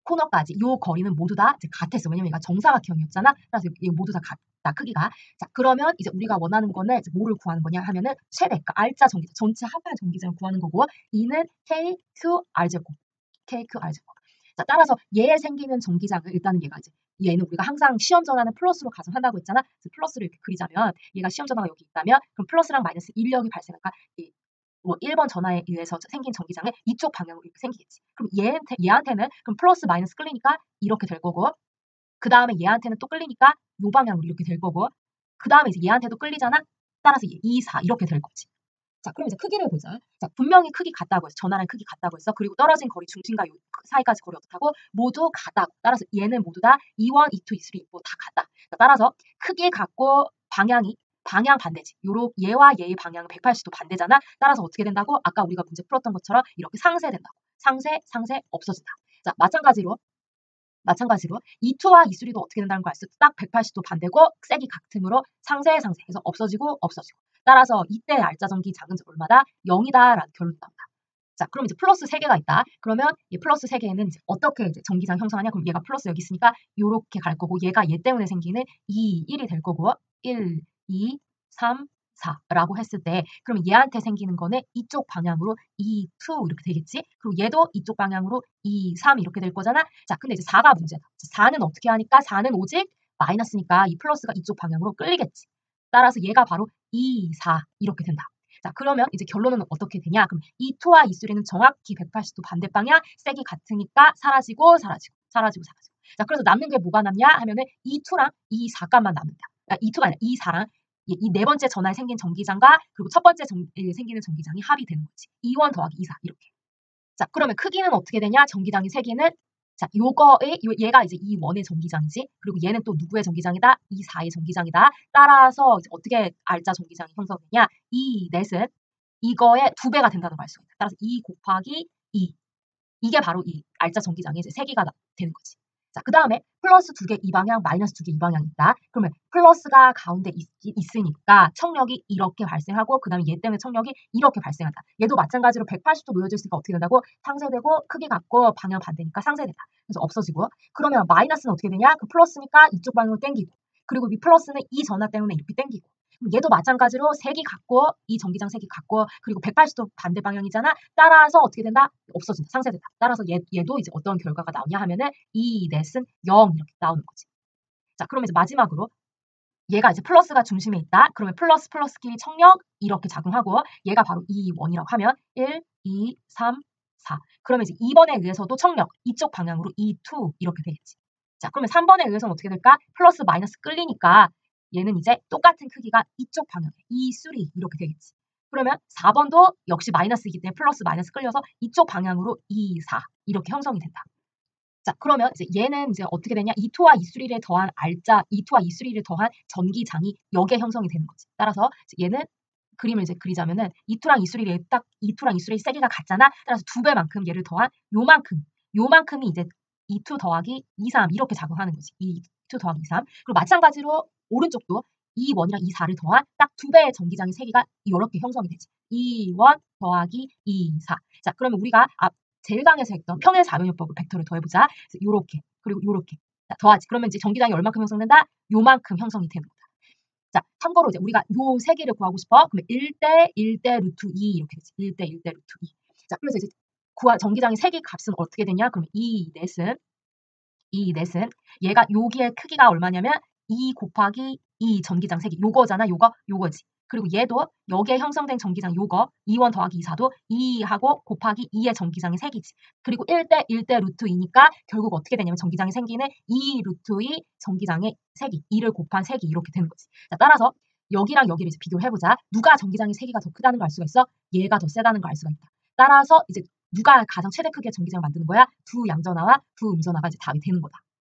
코너까지 요 거리는 모두 다 이제 같았어. 왜냐면 얘가 정사각형이었잖아. 그래서 이게 모두 다 같다 크기가. 자, 그러면 이제 우리가 원하는 거는 이제 뭐를 구하는 거냐 하면은 최대, 그러니까 알짜 전기장, 전체 합한 전기장을 구하는 거고, 이는 KQR제곱, KQR제곱. 자, 따라서 얘에 생기는 전기장을 일단은 얘가 이제 얘는 우리가 항상 시험 전화는 플러스로 가정한다고 했잖아. 그래서 플러스를 이렇게 그리자면 얘가 시험 전화가 여기 있다면 그럼 플러스랑 마이너스 인력이 발생할까? 뭐 1번 전하에 의해서 생긴 전기장은 이쪽 방향으로 이렇게 생기겠지. 그럼 얘한테는 그럼 플러스 마이너스 끌리니까 이렇게 될 거고, 그 다음에 얘한테는 또 끌리니까 요 방향으로 이렇게 될 거고, 그 다음에 이제 얘한테도 끌리잖아. 따라서 2, 4 이렇게 될 거지. 자, 그럼 이제 크기를 보자. 자, 분명히 크기 같다고 했어. 전하랑 크기 같다고 했어. 그리고 떨어진 거리 중심과 요 사이까지 거리 어떻다고? 모두 같다고. 따라서 얘는 모두 다 2원, 2, 2, 3, 4 다 같다. 자, 따라서 크기 같고 방향 반대지. 얘와 얘의 방향은 180도 반대잖아. 따라서 어떻게 된다고? 아까 우리가 문제 풀었던 것처럼 이렇게 상쇄된다고. 상쇄 없어진다. 자, 마찬가지로 E2와 E3도 어떻게 된다는 걸 알 수 있어. 딱 180도 반대고 세기 같음으로 상쇄해서 없어지고. 따라서 이때 알짜 전기장은 얼마다? 0이다라는 결론이 나온다. 자, 그럼 이제 플러스 3개가 있다. 그러면 이 플러스 3개는 이제 어떻게 이제 전기장 형성하냐? 그럼 얘가 플러스 여기 있으니까 요렇게 갈 거고, 얘가 얘 때문에 생기는 2, 1이 될 거고, 1, 2, 3, 4라고 했을 때, 그럼 얘한테 생기는 거는 이쪽 방향으로 2, 2 이렇게 되겠지? 그리고 얘도 이쪽 방향으로 2, 3 이렇게 될 거잖아? 자, 근데 이제 4가 문제다. 4는 어떻게 하니까? 4는 오직 마이너스니까 이 플러스가 이쪽 방향으로 끌리겠지. 따라서 얘가 바로 2, 4 이렇게 된다. 자, 그러면 이제 결론은 어떻게 되냐? 그럼 E2와 E3는 정확히 180도 반대 방향, 색이 같으니까 사라지고. 자, 그래서 남는 게 뭐가 남냐 하면은 E2랑 E4 값만 남는다. 그러니까 E2가 아니라 E4랑 이 네 번째 전화에 생긴 전기장과 그리고 첫 번째 생기는 전기장이 합이 되는 거지. E1 더하기 E4 이렇게. 자, 그러면 크기는 어떻게 되냐? 전기장의 세기는 자, 얘가 이제 E1의 전기장이지. 그리고 얘는 또 누구의 전기장이다? E4의 전기장이다. 따라서 이제 어떻게 알짜 전기장이 형성되냐? 이 넷은 이거의 2배가 된다는 걸 알 수가 있다. 따라서 2 곱하기 2. 이게 바로 이 알짜 전기장의 이제 세기가 되는 거지. 자, 그 다음에 플러스 2개 이 방향, 마이너스 2개 이 방향이 있다. 그러면 플러스가 가운데 있으니까 청력이 이렇게 발생하고 그 다음에 얘 때문에 청력이 이렇게 발생한다. 얘도 마찬가지로 180도 놓여져 있으니까 어떻게 된다고? 상쇄되고 크기 같고 방향 반대니까 상쇄된다. 그래서 없어지고. 그러면 마이너스는 어떻게 되냐? 그 플러스니까 이쪽 방향으로 땡기고. 그리고 이 플러스는 이 전하 때문에 이렇게 땡기고. 얘도 마찬가지로 색이 같고 이 전기장 색이 같고 그리고 180도 반대 방향이잖아. 따라서 어떻게 된다? 없어진다. 상쇄된다. 따라서 얘도 이제 어떤 결과가 나오냐 하면은 이 넷은 0 이렇게 나오는 거지. 자, 그러면 이제 마지막으로 얘가 이제 플러스가 중심에 있다. 그러면 플러스끼리 청력 이렇게 작용하고 얘가 바로 E1이라고 하면 1, 2, 3, 4. 그러면 이제 2번에 의해서도 청력 이쪽 방향으로 E2 이렇게 되겠지. 자, 그러면 3번에 의해서는 어떻게 될까? 플러스 마이너스 끌리니까 얘는 이제 똑같은 크기가 이쪽 방향 E3 이렇게 되겠지. 그러면 4번도 역시 마이너스이기 때문에 플러스 마이너스 끌려서 이쪽 방향으로 E4 이렇게 형성이 된다. 자, 그러면 이제 얘는 이제 어떻게 되냐? E2와 E3를 더한 E2와 E3를 더한 전기장이 여기에 형성이 되는 거지. 따라서 얘는 그림을 이제 그리자면은 이2랑 이3를 딱 이2랑 이3의 세기가 같잖아. 따라서 2배만큼 얘를 더한 요만큼이 이제 이2 더하기 이3 이렇게 작용하는 거지. 이2 더하기 이3. 그리고 마찬가지로 오른쪽도 이1이랑 이4를 더한 딱 2배의 전기장의 세기가 이렇게 형성이 되지. 이1 더하기 이4. 자, 그러면 우리가 제일 강에서 했던 평행 사변요법으로 벡터를 더해보자. 요렇게 그리고 요렇게 더하지. 그러면 이제 전기장이 얼마큼 형성된다? 요만큼 형성이 되는 거다. 자, 참고로 이제 우리가 요 세 개를 구하고 싶어. 그러면 1대 1대 루트 2 이렇게 되지. 1대 1대 루트 2. 자, 그래서 이제 전기장의 세기 값은 어떻게 되냐? 그러면 이 넷은 얘가 여기의 크기가 얼마냐면 2 곱하기 2 전기장 세기. 요거잖아. 요거지. 그리고 얘도 여기에 형성된 전기장 요거 2원 더하기 2사도 2하고 곱하기 2의 전기장의 세기지. 그리고 1대 1대 루트 2니까 결국 어떻게 되냐면 전기장의 생기는 2 루트 2 전기장의 세기. 2를 곱한 세기 이렇게 되는 거지. 자, 따라서 여기랑 여기를 이제 비교를 해보자. 누가 전기장의 세기가 더 크다는 걸 알 수가 있어? 얘가 더 세다는 걸 알 수가 있다. 따라서 이제 누가 가장 최대 크기의 전기장을 만드는 거야? 두 양전하와 두 음전하가 이제 답이 되는 거다.